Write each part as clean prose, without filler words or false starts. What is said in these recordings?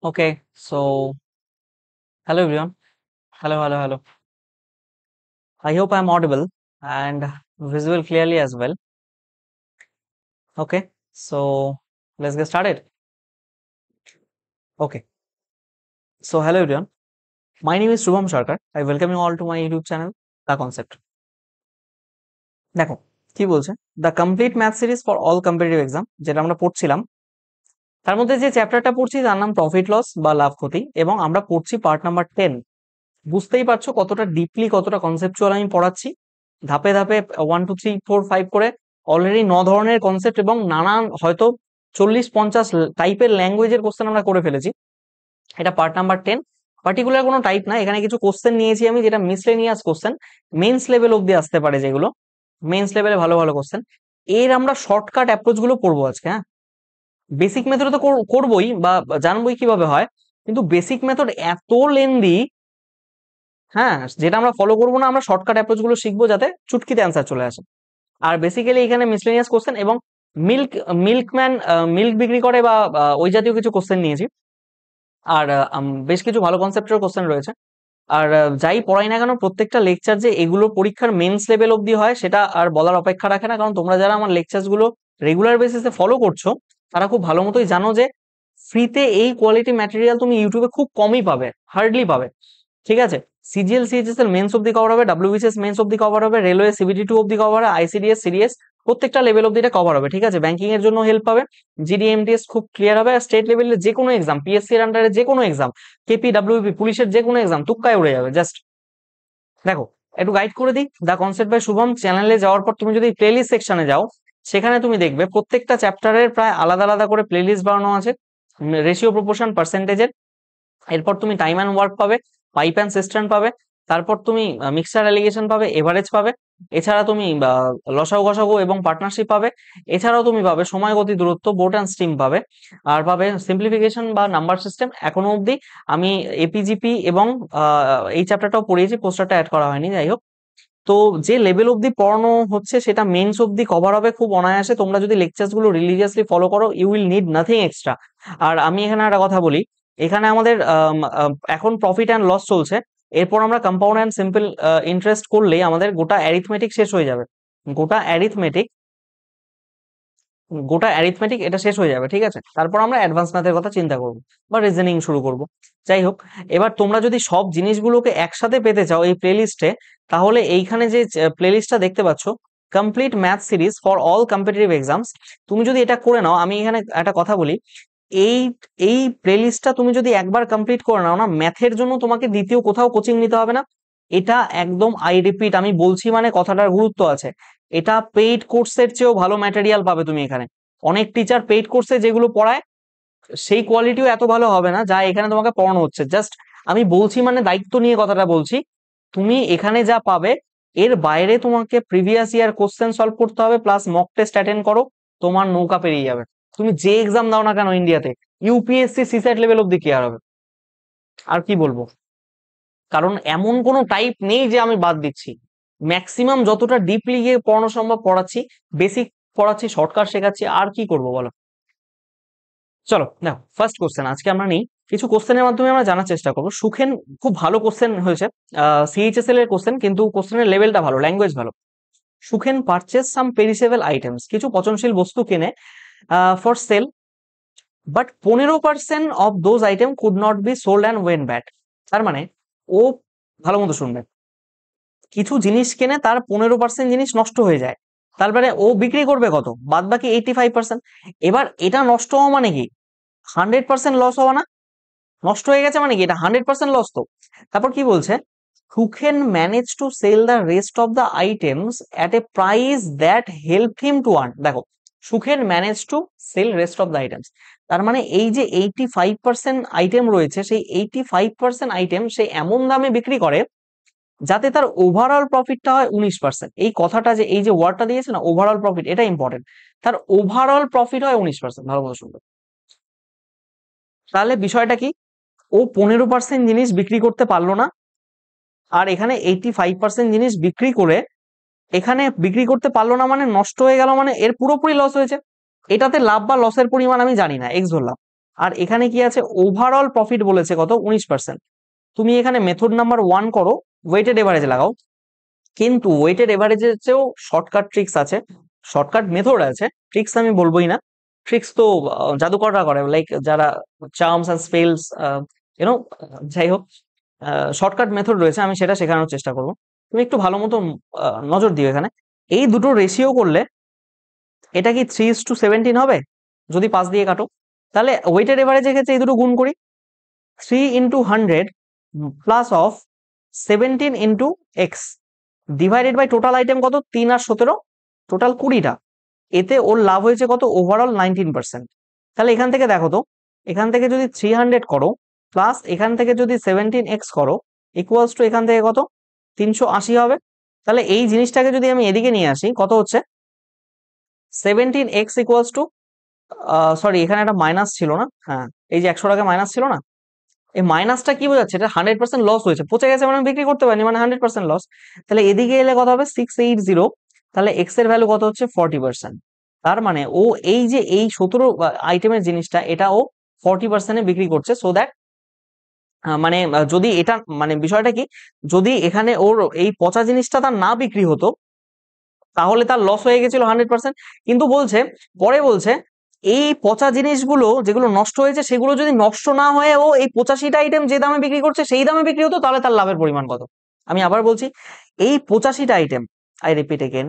Okay, so hello everyone. Hello. I hope I'm audible and visible clearly as well. Okay, so let's get started. Okay, so hello everyone. My name is Shubham Sharkar. I welcome you all to my YouTube channel, The Concept. দেখো কি বলছে the complete math series for all competitive exam, যেটা আমরা পড়ছিলাম তার মধ্যে যে চ্যাপ্টারটা পড়ছি তার নাম প্রফিট লস বা লাভ ক্ষতি, এবং আমরা পড়ছি পার্ট নাম্বার 10। বুঝতেই পারছো কতটা ডিপলি, কতটা কনসেপচুয়াল আমি পড়াচ্ছি। ধাপে ধাপে 1 2 3 4 5 করে অলরেডি 9 ধরনের কনসেপ্ট এবং নানান হয়তো 40 50 টাইপের ল্যাঙ্গুয়েজের কোশ্চেন আমরা করে ফেলেছি। এটা পার্ট নাম্বার 10। পার্টিকুলার কোনো টাইপ না, এখানে কিছু কোশ্চেন নিয়েছি আমি, যেটা মিসলেনিয়াস কোশ্চেন, মেন্স লেভেল অব্দি আসতে পারে, যেগুলো মেন্স লেভেলে ভালো ভালো কোশ্চেন। এর আমরা শর্টকাট অ্যাপ্রোচ গুলো পড়বো আজকে। হ্যাঁ, বেসিক মেথড তো করবোই বা জানবোই কিভাবে হয়, কিন্তু বেসিক মেথড এত লেন্দি, হ্যাঁ, যেটা আমরা ফলো করবো না, আমরা শর্টকাট অ্যাপ্রোচ গুলো শিখবো যাতে চুটকিতে অ্যান্সার চলে আসে। আর বেসিক্যালি এখানে মিসলেনিয়াস কোশ্চেন এবং মিল্ক মিল্কম্যান মিল্ক বিক্রি করে বা ওই জাতীয় কিছু কোশ্চেন নিয়েছি। আর বেশ কিছু ভালো কনসেপ্টের কোশ্চেন রয়েছে। আর যাই পড়াই না কেন, প্রত্যেকটা লেকচার যে এগুলো পরীক্ষার মেন্স লেভেল অব্দি হয় সেটা আর বলার অপেক্ষা রাখে না, কারণ তোমরা যারা আমার লেকচার গুলো রেগুলার বেসিসে ফলো করছো তারা খুব ভালো মতোই জানো যে ফ্রিতে এই কোয়ালিটি ম্যাটেরিয়াল তুমি ইউটিউবে খুব কমই পাবে, হার্ডলি পাবে। ঠিক আছে, সিজিএল সিএইচএস এর মেন্স অব্দি কভার হবে, ডাব্লিউবিসিএস মেন্স অব্দি কভার হবে, রেলওয়ে সিবিটি 2 অব্দি কভার হবে, আইসিডিএস সিডিএস প্রত্যেকটা লেভেল অব্দি এটা কভার হবে। ঠিক আছে, ব্যাংকিং এর জন্য হেল্প পাবে, জিডিএমটিএস খুব ক্লিয়ার হবে, আর স্টেট লেভেলের যে কোনো এক্সাম, পিএসসি এর আন্ডারে যে কোনো এক্সাম, কেপি ডাব্লিউপি পুলিশের যে কোনো এক্সাম তুক্কায় উড়ে যাবে। জাস্ট দেখো, একটু গাইড করে দিই। দা কনসেপ্ট বাই শুভম চ্যানেলে যাওয়ার পর তুমি যদি প্লেলিস্ট সেকশনে যাও, সেখানে তুমি দেখবে প্রত্যেকটা চ্যাপ্টারের প্রায় আলাদা আলাদা করে প্লেলিস্ট বানানো আছে, রেশিও প্রপোর্শন পার্সেন্টেজের। এরপর তুমি টাইম অ্যান্ড ওয়ার্ক পাবে, পাইপ অ্যান্ড সিস্টেম পাবে, তারপর তুমি মিক্সচার অ্যালিগেশন পাবে, এভারেজ পাবে, এছাড়া তুমি লসাগু গসাগু এবং পার্টনারশিপ পাবে, এছাড়াও তুমি পাবে সময় গতি দূরত্ব, বোট অ্যান্ড স্ট্রিম পাবে, আর পাবে সিম্পলিফিকেশন বা নাম্বার সিস্টেম। এখনো অবধি আমি এপিজিপি এবং এই চ্যাপ্টারটাও পড়িয়েছি, পোস্টারটা অ্যাড করা হয়নি, যাই হোক। তো যে লেভেল অব্দি পড়ানো হচ্ছে সেটা মেন্স অব্দি কভার হবে খুব অনায়াসে। তোমরা যদি লেকচার্স গুলো রিলিজিয়াসলি ফলো করো, you will need nothing extra. আর আমি এখানে একটা কথা বলি, এখানে আমাদের এখন প্রফিট অ্যান্ড লস চলছে, এরপর আমরা কম্পাউন্ড অ্যান্ড সিম্পল ইন্টারেস্ট করলেই আমাদের গোটা অ্যারিথমেটিক শেষ হয়ে যাবে। গোটা অ্যারিথমেটিক গোটা অ্যারিথমেটিক এটা শেষ হয়ে যাবে। ঠিক আছে, তারপর আমরা অ্যাডভান্স ম্যাথের কথা চিন্তা করব বা রিজনিং শুরু করব। যাই হোক, এবার তোমরা যদি সব জিনিসগুলোকে একসাথে পেতে চাও এই প্লেলিস্টে, তাহলে এইখানে যে প্লেলিস্টটা দেখতে পাচ্ছ, complete math series for all competitive exams, তুমি যদি এটা করে নাও, আমি এখানে একটা কথা বলি, এই এই প্লেলিস্টটা তুমি যদি একবার কমপ্লিট করে নাও না, ম্যাথের জন্য তোমাকে দ্বিতীয় কোথাও কোচিং নিতে হবে না। এটা একদম, আই রিপিট, আমি বলছি মানে কথাটার গুরুত্ব আছে, এটা পেইড কোর্সের চেয়েও ভালো ম্যাটেরিয়াল পাবে তুমি এখানে। অনেক টিচার পেইড কোর্সে যেগুলো পড়ায় সেই কোয়ালিটিও এত ভালো হবে না যা এখানে তোমাকে পড়ানো হচ্ছে। জাস্ট আমি বলছি মানে দায়িত্ব নিয়ে কথাটা বলছি, তুমি এখানে যা পাবে এর বাইরে তোমাকে প্রিভিয়াস ইয়ার কোশ্চেন সলভ করতে হবে, প্লাস মক টেস্ট অ্যাটেন্ড করো, তোমার নৌকা পেরিয়ে যাবে। তুমি যে এক্সাম দাও না কেন ইন্ডিয়াতে, ইউপিএসসি সিস্যাট লেভেল অব্দি ক্লিয়ার হবে। আর কি বলবো, কারণ এমন কোনো টাইপ নেই যে আমি বাদ দিচ্ছি। ম্যাক্সিমাম যতটা ডিপলি গিয়ে পড়ানো সম্ভব পড়াচ্ছি, বেসিক পড়াচ্ছি, শর্টকাট শেখাচ্ছি, আর কি করবো বলো। চলো দেখো, ফার্স্ট কোশ্চেন আজকে আমরা নিই, কিছু কোশ্চেনের মাধ্যমে আমরা জানার চেষ্টা করবো। সুখেন, খুব ভালো কোশ্চেন হয়েছে, সিএইচএসএল এর কোশ্চেন, কিন্তু কোশ্চেনের লেভেলটা ভালো, ল্যাঙ্গুয়েজ ভালো। সুখেন পারচেজ সাম পেরিসেবল আইটেমস, কিছু পচনশীল বস্তু কেনে for sale, but 15% of those item could not be sold and when back. তার মানে ও, ভালো মতো শুনবে, কিছু জিনিস কেনে, তার 15% জিনিস নষ্ট হয়ে যায়, তারপরে ও বিক্রি করবে কত, বাদ বাকি 85%। এবার এটা নষ্ট হওয়া মানে কি, 100% লস হওয়া না? নষ্ট হয়ে গেছে মানে কি, এটা 100% লস তো। তারপর কি বলছে, who can manage to sell the rest of the items at a price that helped him to earn। দেখো, Sukhen manage to sell rest of the items, তার মানে এই যে 85% আইটেম রয়েছে, সেই 85% আইটেম সে এমন দামে বিক্রি করে যাতে তার ওভারঅল প্রফিটটা হয় 19%। এই কথাটা, যে এই যে ওয়ার্ডটা দিয়েছে না, ওভারঅল প্রফিট, এটা ইম্পর্টেন্ট। তার ওভারঅল প্রফিট হয় 19%, ভালো মতো শুনবে। তাহলে বিষয়টা কি, ও 15% জিনিস বিক্রি করতে পারলো না, আর এখানে 85% জিনিস বিক্রি করে, এখানে বিক্রি করতে পারলো না মানে নষ্ট হয়ে গেল, মানে এর পুরোপুরি লস হয়েছে। এটাতে লাভ বা লসের পরিমাণ আমি জানি না, এক্স ধরলাম। আর এখানে কি আছে, ওভারঅল প্রফিট বলেছে কত, 19%। তুমি এখানে মেথড নাম্বার 1 করো, ওয়েটেড এভারেজ লাগাও, কিন্তু ওয়েটেড এভারেজের চেয়েও শর্টকাট ট্রিক্স আছে, শর্টকাট মেথড আছে, ট্রিক্স আমি বলবোই না, ট্রিক্স তো জাদুকররা করে, লাইক যারা চার্মস অ্যান্ড স্পেলস ইউনো, যাই হোক, শর্টকাট মেথড রয়েছে, আমি সেটা শেখানোর চেষ্টা করবো। তুমি একটু ভালো মতো নজর দিও এখানে। এই দুটো রেশিও করলে এটা কি 3:17 হবে, যদি 5 দিয়ে কাটো, তাহলে ওয়েটেড এভারেজের ক্ষেত্রে এই দুটো গুণ করি, 3 × 100 plus of 17 × x divided by total item কত, 3 আর 17, টোটাল 20টা, এতে ওর লাভ হয়েছে কত, ওভারঅল 19%। তাহলে এখান থেকে দেখো তো, এখান থেকে যদি 300 করো প্লাস এখান থেকে যদি 17x করো ইকুয়ালস টু এখান থেকে কত, 380 হবে। তাহলে এই জিনিসটাকে যদি আমি এদিকে নিয়ে আসি, কত হচ্ছে, 17x ইকুয়ালস টু, সরি এখানে একটা মাইনাস ছিল না, হ্যাঁ এই যে 100 টাকা মাইনাস ছিল না, এই মাইনাসটা কি বোঝাচ্ছে, এটা 100% লস হয়েছে, পচে গেছে মানে বিক্রি করতে পারিনি, মানে 100% লস। তাহলে এদিকে এলে কত হবে, 680, তাহলে এক্স এর ভ্যালু কত হচ্ছে, 40%। তার মানে ও এই যে এই 17 আইটেমের জিনিসটা, এটা ও 40%-এ বিক্রি করছে, সো দ্যাট মানে যদি এটা মানে বিষয়টা কি, যদি এখানে ওর এই পচা জিনিসটা তার না বিক্রি হতো, তাহলে তার লস হয়ে গেছিল 100%। কিন্তু বলছে, পরে বলছে এই পচা জিনিসগুলো যেগুলো নষ্ট হয়েছে, সেগুলো যদি নষ্ট না হয়ে ও এই 85টা আইটেম যে দামে বিক্রি করছে সেই দামে বিক্রি হতো, তাহলে তার লাভের পরিমাণ কত। আমি আবার বলছি, এই 85টা আইটেম, আই রিপিট এগেন,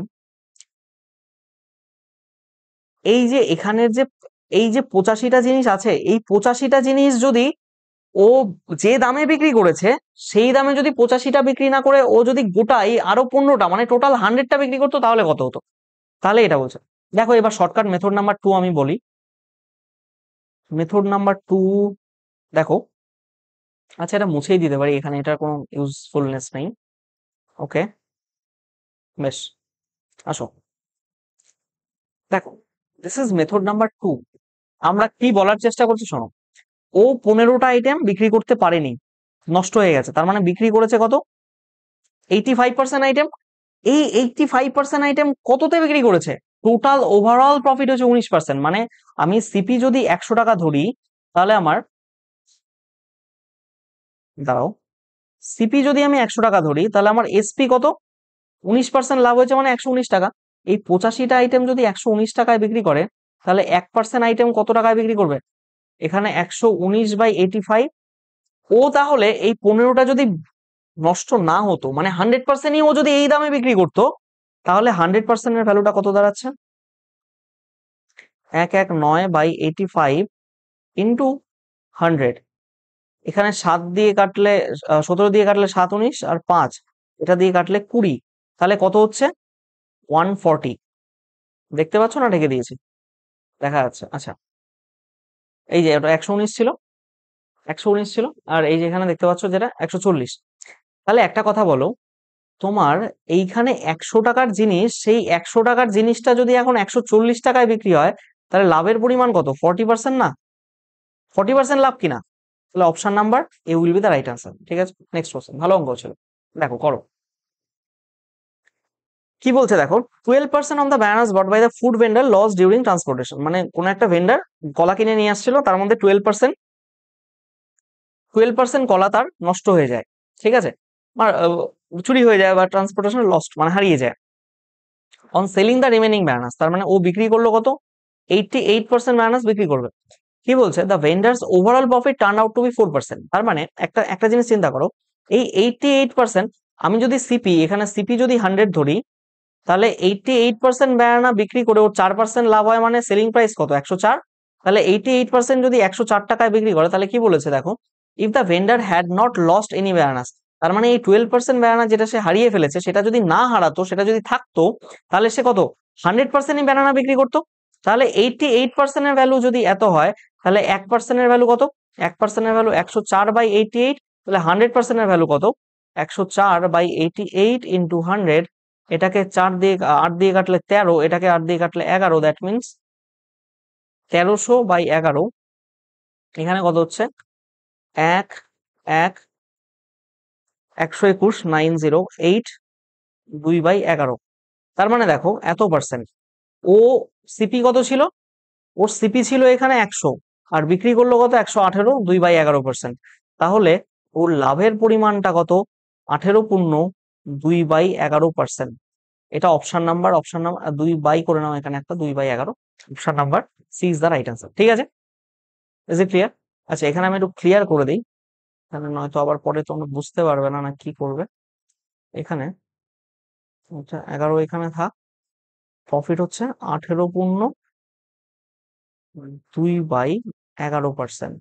এই যে এখানের যে এই যে 85টা জিনিস আছে, এই 85টা জিনিস যদি ও যে দামে বিক্রি করেছে সেই দামে যদি 85টা বিক্রি না করে ও যদি গোটাই আরো 15টা মানে টোটাল 100টা বিক্রি করতো, তাহলে কত হতো। তাহলে এটা বলছে। দেখো এবার শর্টকাট মেথড নাম্বার 2 আমি বলি। মেথড নাম্বার 2 দেখো, আচ্ছা এটা মুছেই দিতে পারি, এখানে এটার কোনো ইউজফুলনেস নেই। ওকে, বেশ, আসো দেখো, দিস ইজ মেথড নাম্বার 2। আমরা কি বলার চেষ্টা করছি শোনো, ও 15টা আইটেম বিক্রি করতে পারেনি, নষ্ট হয়ে গেছে, তার মানে বিক্রি করেছে কত, 85% আইটেম। এই 85% আইটেম কততে বিক্রি করেছে, টোটাল ওভারঅল প্রফিট হচ্ছে 19%। মানে আমি সিপি যদি 100 টাকা ধরি, তাহলে আমার, দাঁড়াও, সিপি যদি আমি 100 টাকা ধরি, তাহলে আমার এসপি কত, 19% লাভ হয়েছে, মানে 119 টাকা। এই 85টা আইটেম যদি 119 টাকায় বিক্রি করে, তাহলে 1% আইটেম কত টাকায় বিক্রি করবে, এখানে 119/85। ও তাহলে এই 15টা যদি নষ্ট না হতো, মানে 100%ই ও যদি এই দামে বিক্রি করতো, তাহলে 100%-এর ভ্যালুটা কত দাঁড়াচ্ছে, 119/85 ইন্টু 100। এখানে 7 দিয়ে কাটলে 17 দিয়ে কাটলে 7 19 আর 5 এটা দিয়ে কাটলে 20, তাহলে কত হচ্ছে, 140। দেখতে পাচ্ছ না, ঢেকে দিয়েছি, দেখা যাচ্ছে, আচ্ছা এই যে এটা 119 ছিল, 119 ছিল, আর এই যে এখানে দেখতে পাচ্ছ যেটা 140। তাহলে একটা কথা বলো, তোমার এইখানে 100 টাকার জিনিস, সেই 100 টাকার জিনিসটা যদি এখন 140 টাকায় বিক্রি হয়, তাহলে লাভের পরিমাণ কত, 40% না, 40% লাভ কিনা। তাহলে option number A will be the right answer. ঠিক আছে, নেক্সট কোশ্চেন, ভালো অঙ্ক ছিল, দেখো করো কি বলছে। দেখো 12% of the bananas bought by the food vendor loss during transportation. মানে কোন একটা ভেন্ডার কলা কিনে নিয়ে আসছিল, তার মধ্যে 12% কলা তার নষ্ট হয়ে যায়, ঠিক আছে, চুরি হয়ে যায় বা ট্রান্সপোর্টেশন লস্ট মানে হারিয়ে যায়। On selling the remaining bananas, তার মানে ও বিক্রি করলো কত, 88% ব্যানানাস বিক্রি করবে। কি বলছে, the vendors overall profit turn out to be 4%। তার মানে একটা একটা জিনিস চিন্তা করো, এই 88%, আমি যদি সিপি, এখানে সিপি যদি 100 ধরি, তাহলে 88% ব্যানানা বিক্রি করে ওর 4% লাভ হয়, মানে সেলিং প্রাইস কত, 104। তাহলে 88% যদি 104 টাকায় বিক্রি করে, তাহলে কি বলেছে দেখো, if the vendor had not lost any bananas, তার মানে এই 12% ব্যানানা যেটা সে হারিয়ে ফেলেছে, সেটা যদি না হারাতো, সেটা যদি থাকতো, তাহলে সে কত, 100%ই ব্যানানা বিক্রি করতো। তাহলে 88%-এর ভ্যালু যদি এত হয়, তাহলে 1%-এর ভ্যালু কত, 1%-এর ভ্যালু 104/88, তাহলে 100%-এর ভ্যালু কত, 104/88 ইন্টু 100, এটাকে 4 দিয়ে 8 দিয়ে কাটলে 13, এটাকে 8 দিয়ে কাটলে 11, দ্যাট মিনস 1300/11। এখানে কত হচ্ছে, 1 1 121 908 2/11। তার মানে দেখো এত পার্সেন্ট। ও সিপি কত ছিল, ওর সিপি ছিল এখানে 100, আর বিক্রি করলো কত 118, 2/11%। তাহলে ওর লাভের পরিমাণটা কত 18 পূর্ণ 2/11%। এটা অপশন নাম্বার 2 করে নাও, এখানে একটা 2/11, option number C is the right answer. ঠিক আছে, ইজ ইট ক্লিয়ার? আচ্ছা এখানে আমি একটু ক্লিয়ার করে দিই, এখানে নয়তো আবার পরে তোমরা বুঝতে পারবে না না কি করবে। এখানে 11 এখানে থাক, প্রফিট হচ্ছে 18 পূর্ণ 2/11%।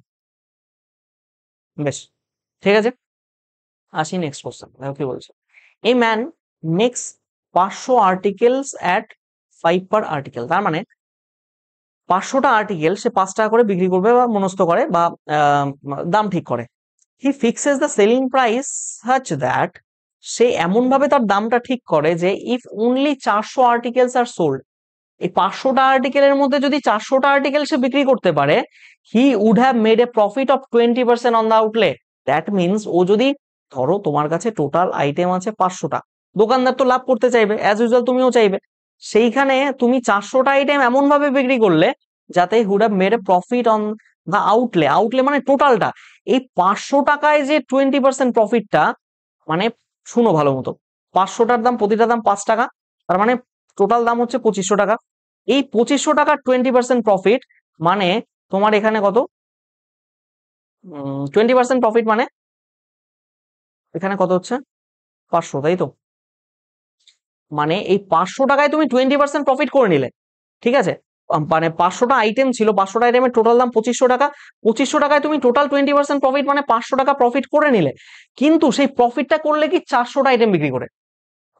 বেশ, ঠিক আছে, আসি নেক্সট কোশ্চেন। দেখো কি বলছে, a man makes 500 articles at 5 per article. তার মানে 500টা আর্টিকেল সে 5 টাকা করে বিক্রি করবে বা মনস্থ করে বা দাম ঠিক করে। He fixes the selling price such that, সে এমন ভাবে তার দামটা ঠিক করে যে if only 400 articles are sold, এই 500টা আর্টিকেলের মধ্যে যদি 400টা আর্টিকেল সে বিক্রি করতে পারে, he would have made a profit of 20% on the outlet. That means ও যদি, ধরো তোমার কাছে টোটাল আইটেম আছে 500টা, দোকানদার তো লাভ করতে চাইবে, অ্যাজ ইউজুয়াল তুমিও চাইবে, সেইখানে তুমি 400টা আইটেম এমন ভাবে বিক্রি করলে যাতে would have made a profit on the outlay. Outlay মানে টোটালটা। এই 500 টাকায় যে 20% প্রফিটটা, মানে শুনো ভালো মতো, 500টার দাম, প্রতিটা দাম 5 টাকা, তার মানে টোটাল দাম হচ্ছে 2500 টাকা। এই 2500 টাকার 20% প্রফিট মানে তোমার এখানে কত, 20% প্রফিট মানে এখানে কত হচ্ছে 500, তাই তো? মানে এই 500 টাকায় তুমি 20% প্রফিট করে নিলে, ঠিক আছে? মানে 500টা আইটেম ছিল, 500টা আইটেমের টোটাল দাম 2500 টাকা, 2500 টাকায় তুমি টোটাল 20% প্রফিট মানে 500 টাকা প্রফিট করে নিলে। কিন্তু সেই প্রফিটটা করলে কি 400টা আইটেম বিক্রি করে,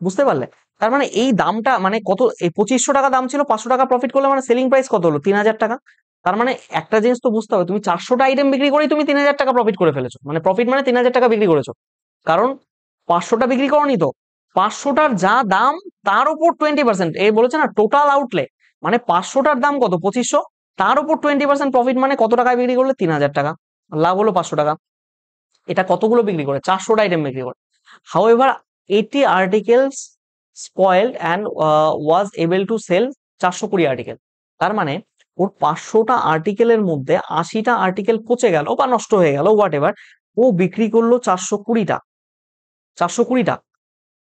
বুঝতে পারলে? তার মানে এই দামটা মানে কত, এই 2500 টাকা দাম ছিল, 500 টাকা প্রফিট করলে মানে সেলিং প্রাইস কত হলো 3000 টাকা। তার মানে একটা জিনিস তো বুঝতে হবে, তুমি 400টা আইটেম বিক্রি করেই তুমি 3000 টাকা প্রফিট করে ফেলেছো, মানে প্রফিট মানে 3000 টাকা বিক্রি করেছো। কারণ 500টা বিক্রি করনি তো, 500টার যা দাম তার উপর 20%, এই বলেছে না টোটাল আউটলে, মানে 500টার দাম কত 2500, তার উপর 20% প্রফিট মানে কত টাকায় বিক্রি করলে 3000 টাকা, লাভ হলো 500 টাকা। এটা কতগুলো বিক্রি করে, 400টা আইটেম বিক্রি করে। However 80 articles spoiled and was able to sell 420 article. তার মানে ওর 500টা আর্টিকেলের মধ্যে 80টা আর্টিকেল পচে গেল বা নষ্ট হয়ে গেল, হোয়াট এভার, ও বিক্রি করলো 420টা, 420টা।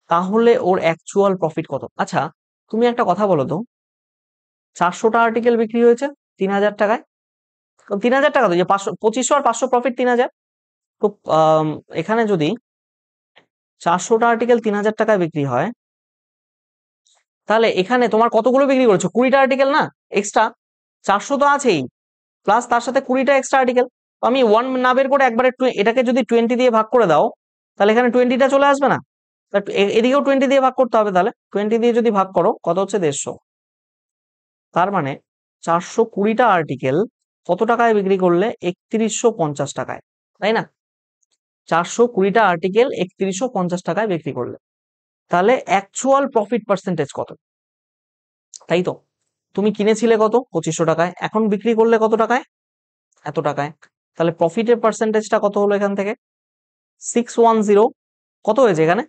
তাহলে ওর অ্যাকচুয়াল প্রফিট কত? আচ্ছা তুমি একটা কথা বলো তো, 400টা আর্টিকেল বিক্রি হয়েছে 3000 টাকায়, 3000 টাকা তো, যে 500, 2500 আর 500 প্রফিট 3000। তো এখানে যদি 400টা আর্টিকেল 3000 টাকায় বিক্রি হয়, তাহলে এখানে তোমার কতগুলো বিক্রি করেছো, 20টা আর্টিকেল না এক্সট্রা, 400 তো আছেই, প্লাস তার সাথে 20টা এক্সট্রা আর্টিকেল। তো আমি 1 না বের করে একবারে এটাকে যদি 20 দিয়ে ভাগ করে দাও, তাহলে এখানে 20টা চলে আসবে না? এদিকেও 20 দিয়ে ভাগ করতে হবে, তাহলে 20 দিয়ে যদি ভাগ করো কত হচ্ছে 150। তার মানে 420টা আর্টিকেল কত টাকায় বিক্রি করলে 3150 টাকায়, তাই না? 420টা আর্টিকেল 3150 টাকায় বিক্রি করলে, তাহলে অ্যাকচুয়াল প্রফিট পার্সেন্টেজ কত? তাই তো, তুমি কিনেছিলে কত 2500 টাকায়, এখন বিক্রি করলে কত টাকায়, এত টাকায়, তাহলে প্রফিটের পার্সেন্টেজটা কত হলো এখান থেকে 610। কত হয়েছে এখানে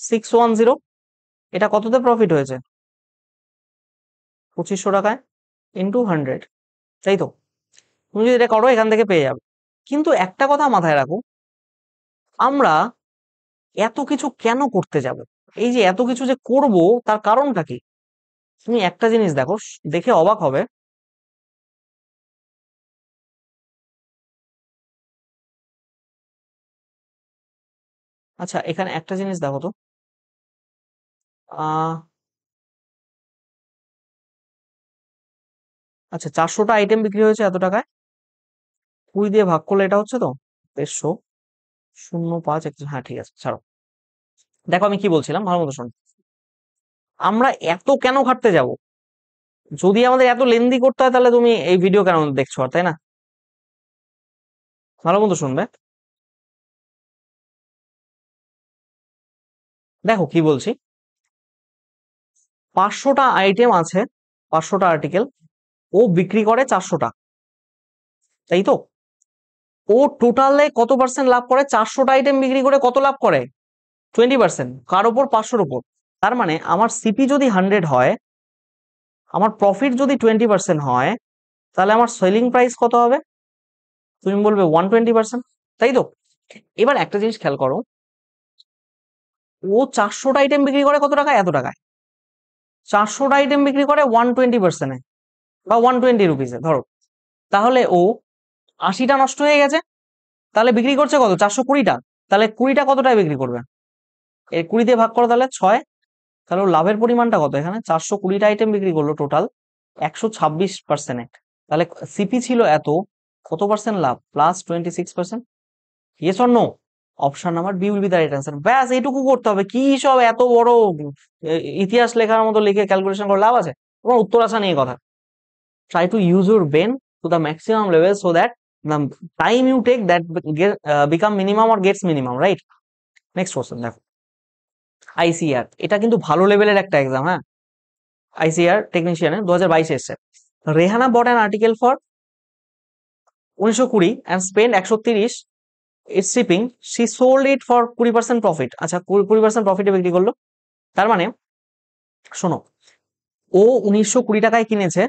610, এটা কততে প্রফিট হয়েছে 2500 টাকায় ইন্টু 100, তাই তো? তুমি যদি এটা করো এখান থেকে পেয়ে যাবে। কিন্তু একটা কথা মাথায় রাখো, আমরা এত কিছু কেন করতে যাব, এই যে এত কিছু যে করব তার কারণটা কি? তুমি একটা জিনিস দেখো, দেখে অবাক হবে। আচ্ছা এখানে একটা জিনিস দেখো তো, আহ আচ্ছা 400টা আইটেম বিক্রি হয়েছে এত টাকায়, 20 দিয়ে ভাগ করলে এটা হচ্ছে তো 150, 0.5, হ্যাঁ ঠিক আছে ছাড়ো। দেখো আমি কি বলছিলাম, ভালো মতো শোনো, আমরা এত কেন খাটতে যাব? যদি আমাদের এত লেন্দি করতে হয় তাহলে তুমি এই ভিডিও কেন দেখছো আর, তাই না? ভালো মতো শুনবে। দেখো কি বলছি, 500টা আইটেম আছে, 500টা আর্টিকেল, ও বিক্রি করে 400টা, তাই তো? ও টোটালে কত পার্সেন্ট লাভ করে, 400টা আইটেম বিক্রি করে কত লাভ করে 20%, কার উপর 500-র উপর। তার মানে আমার সিপি যদি 100 হয়, আমার প্রফিট যদি 20% হয়, তাহলে আমার সেলিং প্রাইস কত হবে? তুমি বলবে 120%, তাই তো? এবার একটা জিনিস খেয়াল করো, ও 400টা আইটেম বিক্রি করে কত টাকায়? এত টাকায়। 400টা আইটেম বিক্রি করে 120%-এ বা 120 রুপিসে ধরো, তাহলে ও 80টা নষ্ট হয়ে গেছে, তাহলে বিক্রি করছে কত? 420টা। তাহলে 20টা কতটায় বিক্রি করবে? এই 20 দিয়ে ভাগ করো তাহলে 6, তাহলে ওর লাভের পরিমাণটা কত? এখানে 420টা আইটেম বিক্রি করলো টোটাল 126%। তাহলে সিপি ছিল এত, কত পার্সেন্ট লাভ? +26%। Yes or no? Option number B will be the right answer. ব্যাস এইটুকু করতে হবে, কি সব এত বড় ইতিহাস লেখার মতো লিখে ক্যালকুলেশন করে লাভ আছে? তোমার উত্তর আসা নিয়ে কথা। Try to use your brain to the maximum level so that the time you take that become minimum or gets minimum, right? Next question দেখো, আইসিআর, এটা কিন্তু ভালো লেভেলের একটা এক্সাম, হ্যাঁ। আইসিআর টেকনিশিয়ানে 2022 এসছে। রেহানা বট an article for 1920 and spent 130 it's shipping, she sold it for 20% profit. আচ্ছা, 20% প্রফিটে বিক্রি করলো। তার মানে শোনো, ও 1920 টাকায় কিনেছে,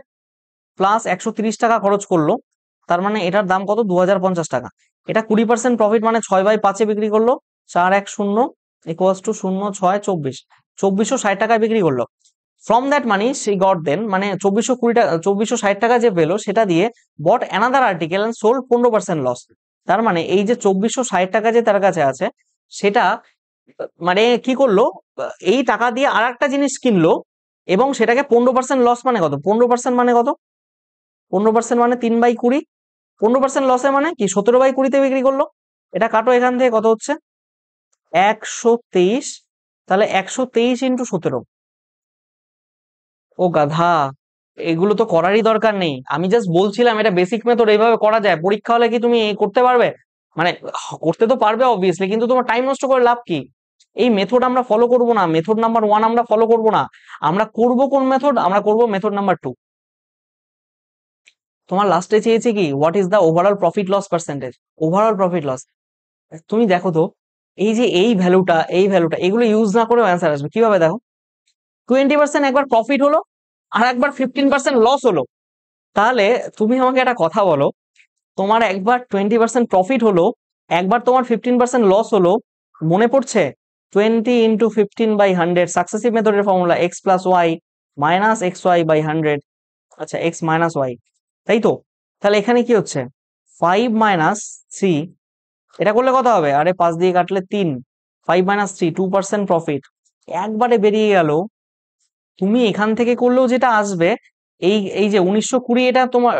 প্লাস 130 টাকা খরচ করলো, তার মানে এটার দাম কত? 2050 টাকা। এটা 20% প্রফিট মানে 6/5-এ বিক্রি করলো, 410 ইকুয়ালস টু 0, 6, 2460 টাকায় বিক্রি করলো। From that money she got then, মানে 2420 টাকা, 2460 টাকা যে পেলো সেটা দিয়ে bought another article and sold 15% loss. তার মানে এই যে 2460 টাকা যে তার কাছে আছে, সেটা মানে কি করলো, এই টাকা দিয়ে আর একটা জিনিস কিনলো এবং সেটাকে 15% লস। মানে কত? 15% মানে কত? 15% মানে 3/20। 15% লসে মানে কি? 17/20-তে বিক্রি করলো। এটা কাটো এখান থেকে, কত হচ্ছে? 123। তাহলে 123 × 17। ও গাধা, এগুলো তো করারই দরকার নেই, আমি জাস্ট বলছিলাম এটা বেসিক মেথড, এইভাবে করা যায়। পরীক্ষা হলে কি তুমি করতে পারবে? মানে করতে তো পারবে অবভিয়াসলি, কিন্তু তোমার টাইম নষ্ট করে লাভ কি? এই মেথড আমরা ফলো করব না, মেথড নাম্বার 1 আমরা ফলো করব না। আমরা করব কোন মেথড? আমরা করব মেথড নাম্বার 2। তোমার লাস্টে চেয়েছে কি, what is the overall profit loss percentage? Overall profit loss. তুমি দেখো তো, এই যে এই ভ্যালুটা এগুলো ইউজ না করেও অ্যান্সার আসবে কিভাবে? দেখো, 20% একবার প্রফিট হলো, আর একবার 15% লস হলো। তাহলে তুমি আমাকে একটা কথা বলো, তোমার একবার 20% প্রফিট হলো, একবার তোমার 15% লস হলো, মনে পড়ছে? 20 × 15/100 সাকসেসিভ মেথডের ফর্মুলা x+y-xy/100। আচ্ছা, x-y, তাই তো? তাহলে এখানে কি হচ্ছে? 5 - 3। এটা করলে কত হবে? আরে 5 দিয়ে কাটলে 3। 5 - 3, 2% প্রফিট একবারে বেরিয়ে গেল। তুমি এখান থেকে করলেও যেটা আসবে, এই এই যে 1920, এটা তোমার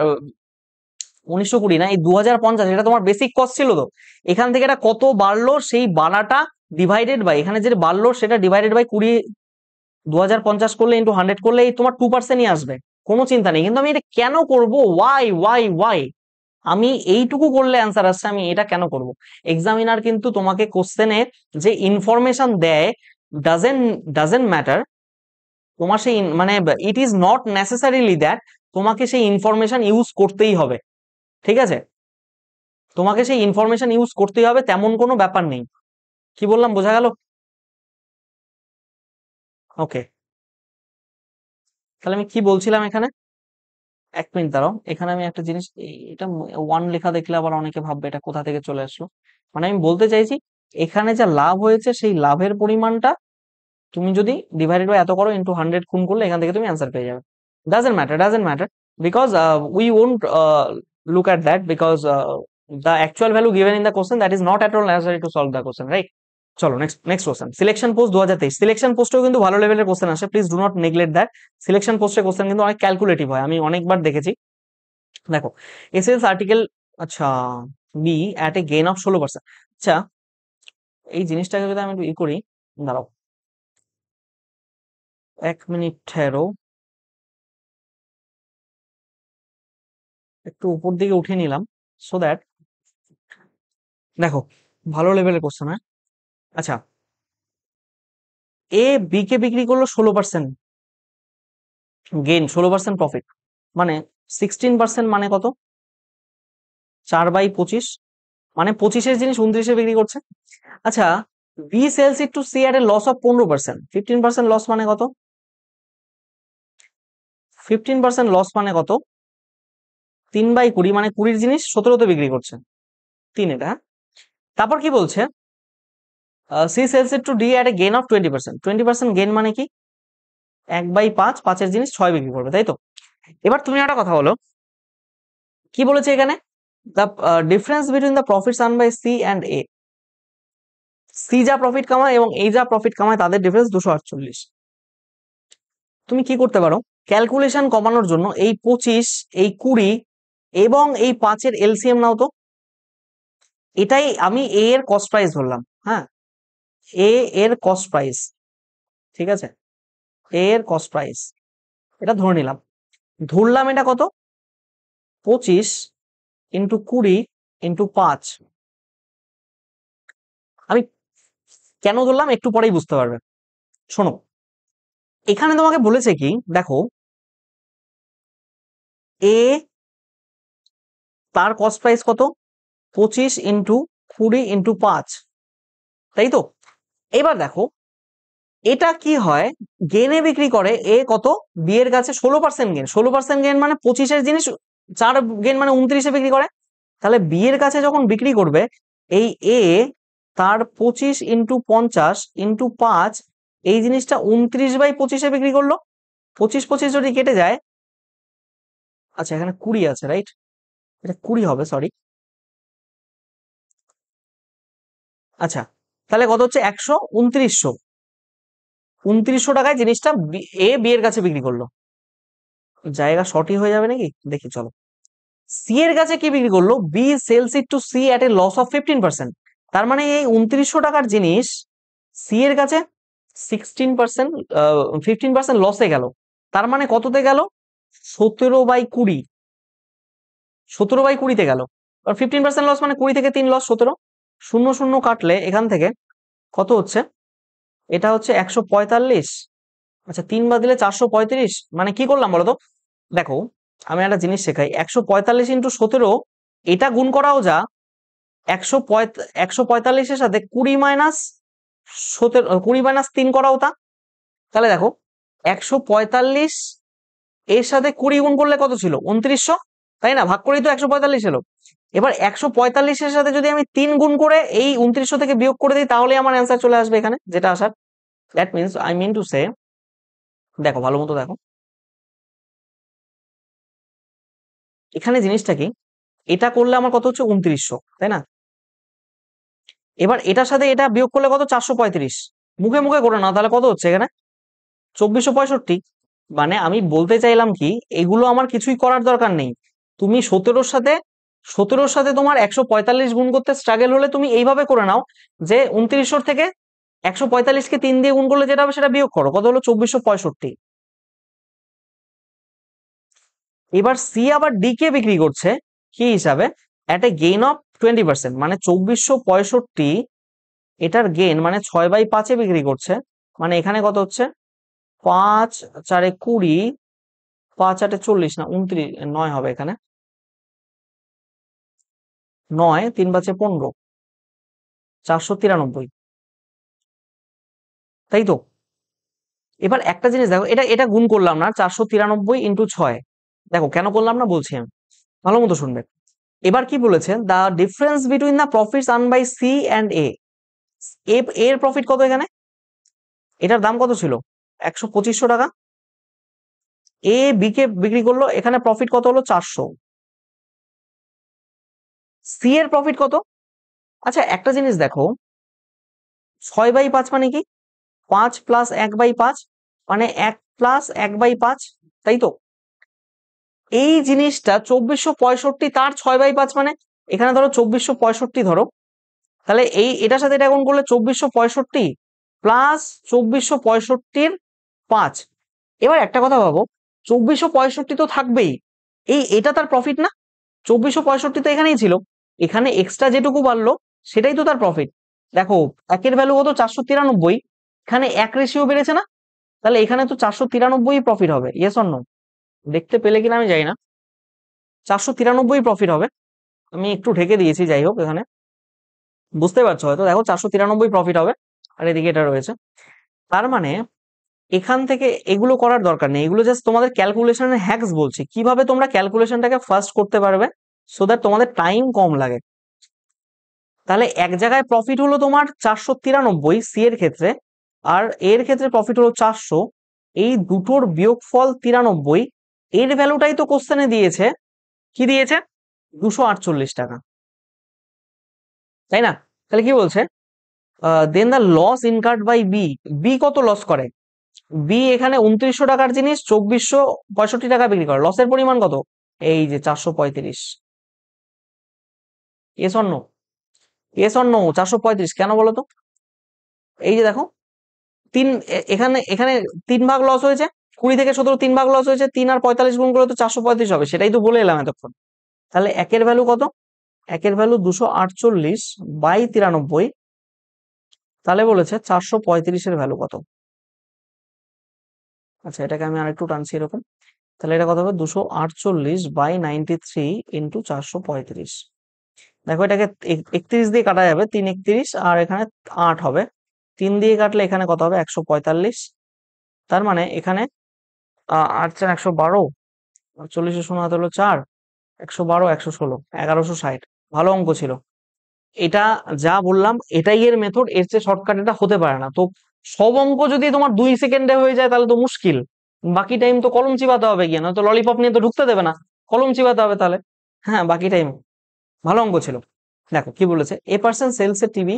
1920 না, এই 2050, এটা তোমার বেসিক কস্ট ছিল তো। এখান থেকে এটা কত বাড়লো, সেই বাড়াটা ডিভাইডেড বাই, এখানে যে বাড়লো সেটা ডিভাইডেড বাই 20, 2050 করলে ইন্টু 100 করলে এই তোমার 2%-ই আসবে। কোনো চিন্তা নেই। কিন্তু আমি এটা কেন করব? ওয়াই? আমি এইটুকু করলে অ্যান্সার আসছে, আমি এটা কেন করব? এক্সামিনার কিন্তু তোমাকে কোশ্চেনে যে ইনফরমেশন দেয়, ডাজেন্ট ডাজেন্ট ম্যাটার। তোমার সেই মানে it is not necessarily that তোমাকে সেই ইনফরমেশন ইউজ করতেই হবে, ঠিক আছে? তোমাকে সেই ইনফরমেশন ইউজ করতেই হবে তেমন কোনো ব্যাপার নেই। কি বললাম, বোঝা গেল? ওকে, তাহলে আমি কি বলছিলাম এখানে? 1 মিনিট দাঁড়াও, এখানে আমি একটা জিনিস, এটা 1 লেখা দেখলে আবার অনেকে ভাববে এটা কোথা থেকে চলে আসলো। মানে আমি বলতে চাইছি, এখানে যা লাভ হয়েছে সেই লাভের পরিমাণটা তুমি যদি ডিভাইডেড বাই এত করো, ইন্টু 100 গুণ করলে এখান থেকে তুমি অ্যান্সার পেয়ে যাবে। Doesn't matter because we won't look at that because the actual value given in the question, that is not at all necessary to solve the question, right? চলো next question, selection post 2023। Selection পোস্টেও কিন্তু ভালো লেভেলের question আসে, please do not neglect that. Selection পোস্টের question কিন্তু অনেক calculative হয়, আমি অনেকবার দেখেছি। দেখো, এসএলস আর্টিকেল, আচ্ছা, B at a gain of 16%। আচ্ছা, এই জিনিসটাকে যদি আমি একটু করি, দাঁড়াও 1 মিনিট ঠেরো, একটু উপর দিকে উঠিয়ে নিলাম সো দ্যাট, দেখো ভালো লেভেলের কোশ্চেন, হ্যাঁ। আচ্ছা, এ বি কে বিক্রি করলো 16% গেইন, 16% প্রফিট, মানে 16% মানে কত? 4/25, মানে 25-এর জিনিস 29-এ বিক্রি করছে। আচ্ছা, B sells it to C at a loss of 15%। 15% loss মানে কত? 15% লস মানে কত? 3/20 মানে 20 জিনিস 17তে বিক্রি করছে 3 এটা। তারপর কি বলছে C sells it to D at a gain of 20%। 20% gain মানে কি 1/5, 5 জিনিস 6 বিক্রি করবে, তাই তো? এবার তুমি একটা কথা বলো, কি বলেছে এখানে? The difference between the profits earn by C and A. C যা প্রফিট কামায় এবং এ যা প্রফিট কামায় তাদের ডিফারেন্স 248। তুমি কি করতে পারো, ক্যালকুলেশন কমানোর জন্য এই 25, এই 20 এবং এই 5-এর এলসিএম নাও তো। এটাই আমি এ এর কস্ট প্রাইস ধরলাম, হ্যাঁ, এ এর কস্ট প্রাইস, ঠিক আছে, এ এর কস্ট প্রাইস এটা ধরে নিলাম। ধরলাম এটা কত, 25 ইন্টু 20 ইন্টু 5। আমি কেন ধরলাম একটু পরেই বুঝতে পারবে। শোনো, এখানে তোমাকে বলেছে কি, দেখো এ তার কস্ট প্রাইস কত, 25 ইন্টু 20 ইন্টু 5, তাই তো? এবার দেখো এটা কি হয়, গেনে বিক্রি করে এ কত, বি এর কাছে 16% গেন। 16% গেন মানে 25-এর জিনিস 4 গেন মানে 29-এ বিক্রি করে। তাহলে বি এর কাছে যখন বিক্রি করবে এই এ, তার 25 ইন্টু 50 ইন্টু 5, এই জিনিসটা 29/25-এ বিক্রি করলো। 25 যদি কেটে যায়, আচ্ছা এখানে 20 আছে, রাইট, এটা 20 হবে, সরি। আচ্ছা তাহলে কত হচ্ছে, 2900 টাকায় জিনিসটা এ বি এর কাছে বিক্রি করলো। জায়গা শর্টই হয়ে যাবে নাকি, দেখি চলো। সি এর কাছে কি বিক্রি করলো, B sells it to C at a loss of 15%। তার মানে এই 2900 টাকার জিনিস সি এর কাছে 16%, 15% লসে গেল। তার মানে কততে গেল, 17/20, 17/20-তে গেল। 15% লস মানে 20 থেকে 3 লস 17, 0 কাটলে এখান থেকে কত হচ্ছে, এটা হচ্ছে 145। আচ্ছা 3 বাদ দিলে 435, মানে কি করলাম বলো তো? দেখো আমি একটা জিনিস শেখাই, 145 ইন্টু 17 এটা গুণ করাও যা, 145-এর সাথে 20 মাইনাস 17, 20 মাইনাস 3 করাও তা। তাহলে দেখো 145 এর সাথে 20 গুণ করলে কত ছিল, 2900, তাই না? ভাগ করেই তো 145 এলো। এবার 145-এর সাথে যদি আমি 3 গুণ করে এই 2900 থেকে বিয়োগ করে দিই, তাহলে আমার অ্যান্সার চলে আসবে এখানে যেটা আসার। That means I mean to say, দেখো ভালো মতো দেখো এখানে জিনিসটা কি, এটা করলে আমার কত হচ্ছে 2900, তাই না? এবার এটার সাথে এটা বিয়োগ করলে কত, 435। মুখে মুখে করে না, তাহলে কত হচ্ছে এখানে, 2465। মানে আমি বলতে চাইলাম কি, এগুলো আমার কিছুই করার দরকার নেই। তুমি 17-এর সাথে তোমার 145 গুণ করতে স্ট্রাগল হলে তুমি এইভাবে করে নাও যে 2900 থেকে 145-কে 3 দিয়ে গুণ করলে যেটা হবে সেটা বিয়োগ করো, কত হলো, 2465। এবার সি আবার ডি কে বিক্রি করছে কি হিসাবে, এট এ গেইন অফ 20%, মানে 2465 এটার গেইন মানে 6/5-এ বিক্রি করছে। মানে এখানে কত হচ্ছে, 5×4=20, 5×8=40, না 29, 9 হবে এখানে, 9, 3×5=15, 493, তাই তো? এবার একটা জিনিস দেখো, এটা এটা গুণ করলাম না, 493 ইন্টু 6, দেখো কেন করলাম না বলছি আমি, ভালো মতো শুনবে। এবার কি বলেছে, the difference between the profits earn by C and A. এর প্রফিট কত এখানে, এটার দাম কত ছিল, 125 টাকা। এ বি কে বিক্রি করলো, এখানে প্রফিট কত হলো, 400। সি এর প্রফিট কত, আচ্ছা একটা জিনিস দেখো, 6/5 মানে কি, 5 প্লাস 1/5, মানে 1 প্লাস 1/5, তাই তো? এই জিনিসটা 2465, তার 6/5 মানে এখানে ধরো 2465 ধরো, তাহলে এই এটার সাথে এটা গুণ করলে 2465 প্লাস 2465-এর 5। এবার একটা কথা ভাবো, 2465 তো থাকবেই, এটা তার প্রফিট না, 2465 তো এখানেই ছিল, এখানে এক্সট্রা যেটুকু বাড়লো সেটাই তো তার প্রফিট। দেখো একের ভ্যালু কত, 493, এখানে 1 রেশিও বেড়েছে না, তাহলে এখানে তো 493 প্রফিট হবে, ইয়েস অর নো? দেখতে পেলে কিনা আমি জানি না, 493 প্রফিট হবে। আমি একটু ঢেকে দিয়েছি, যাই হোক এখানে বুঝতে পারছো হয়তো, দেখো 493 প্রফিট হবে, আর এদিকে এটা রয়েছে। তার মানে এখান থেকে এগুলো করার দরকার নেই, এগুলো জাস্ট তোমাদের ক্যালকুলেশনের হ্যাকস বলছি, কিভাবে তোমরা ক্যালকুলেশনটাকে ফার্স্ট করতে পারবে সো দ্যাট তোমাদের টাইম কম লাগে। তাহলে এক জায়গায় প্রফিট হলো তোমার 493 সি এর ক্ষেত্রে, আর এর ক্ষেত্রে প্রফিট হলো 400, এই দুটোর বিয়োগফল 93, এর ভ্যালুটাই তো কোশ্চেনে দিয়েছে, কি দিয়েছে 248 টাকা, তাই না? তাহলে কি বলছে, then the loss incurred by B, B কত লস করে, বি এখানে 2900 টাকার জিনিস 2465 টাকা বিক্রি করে, লসের পরিমাণ কত, এই যে 435। এস অন্য, এস অন্য 435 কেন বলো তো? এই যে দেখো তিন এখানে এখানে 3 ভাগ লস হয়েছে, 20 থেকে 17 3 ভাগ লস হয়েছে, 3 আর 45 গুণ করে তো 435 হবে, সেটাই তো বলে এলাম এতক্ষণ। তাহলে একের ভ্যালু কত, একের ভ্যালু 248/93, তাহলে বলেছে 435 এর ভ্যালু কত। আচ্ছা এটাকে আমি আরেকটু টানছি এরকম, তাহলে এটা কত হবে 248/93 ইন্টু 435। দেখো এটাকে 31 দিয়ে কাটা যাবে, 3 31 আর এখানে 8 হবে, 3 দিয়ে কাটলে এখানে কত হবে 145, তার মানে এখানে 8 4 112, 40 শূন্য হলো 4, 112 116 1160। ভালো অঙ্ক ছিল এটা, যা বললাম এটাই এর মেথড, এর চেয়ে শর্টকাট এটা হতে পারে না। তো সব অঙ্ক যদি তোমার 2 সেকেন্ডে হয়ে যায় তাহলে তো মুশকিল, বাকি টাইম তো কলম চিবাতে হবে গিয়ে, নয়তো ললিপপ নিয়ে তো ঢুকতে দেবে না, কলম চিবাতে হবে তাহলে। হ্যাঁ বাকি টাইম ভালো অঙ্ক ছিল। দেখো কি বলেছে, a person sells a TV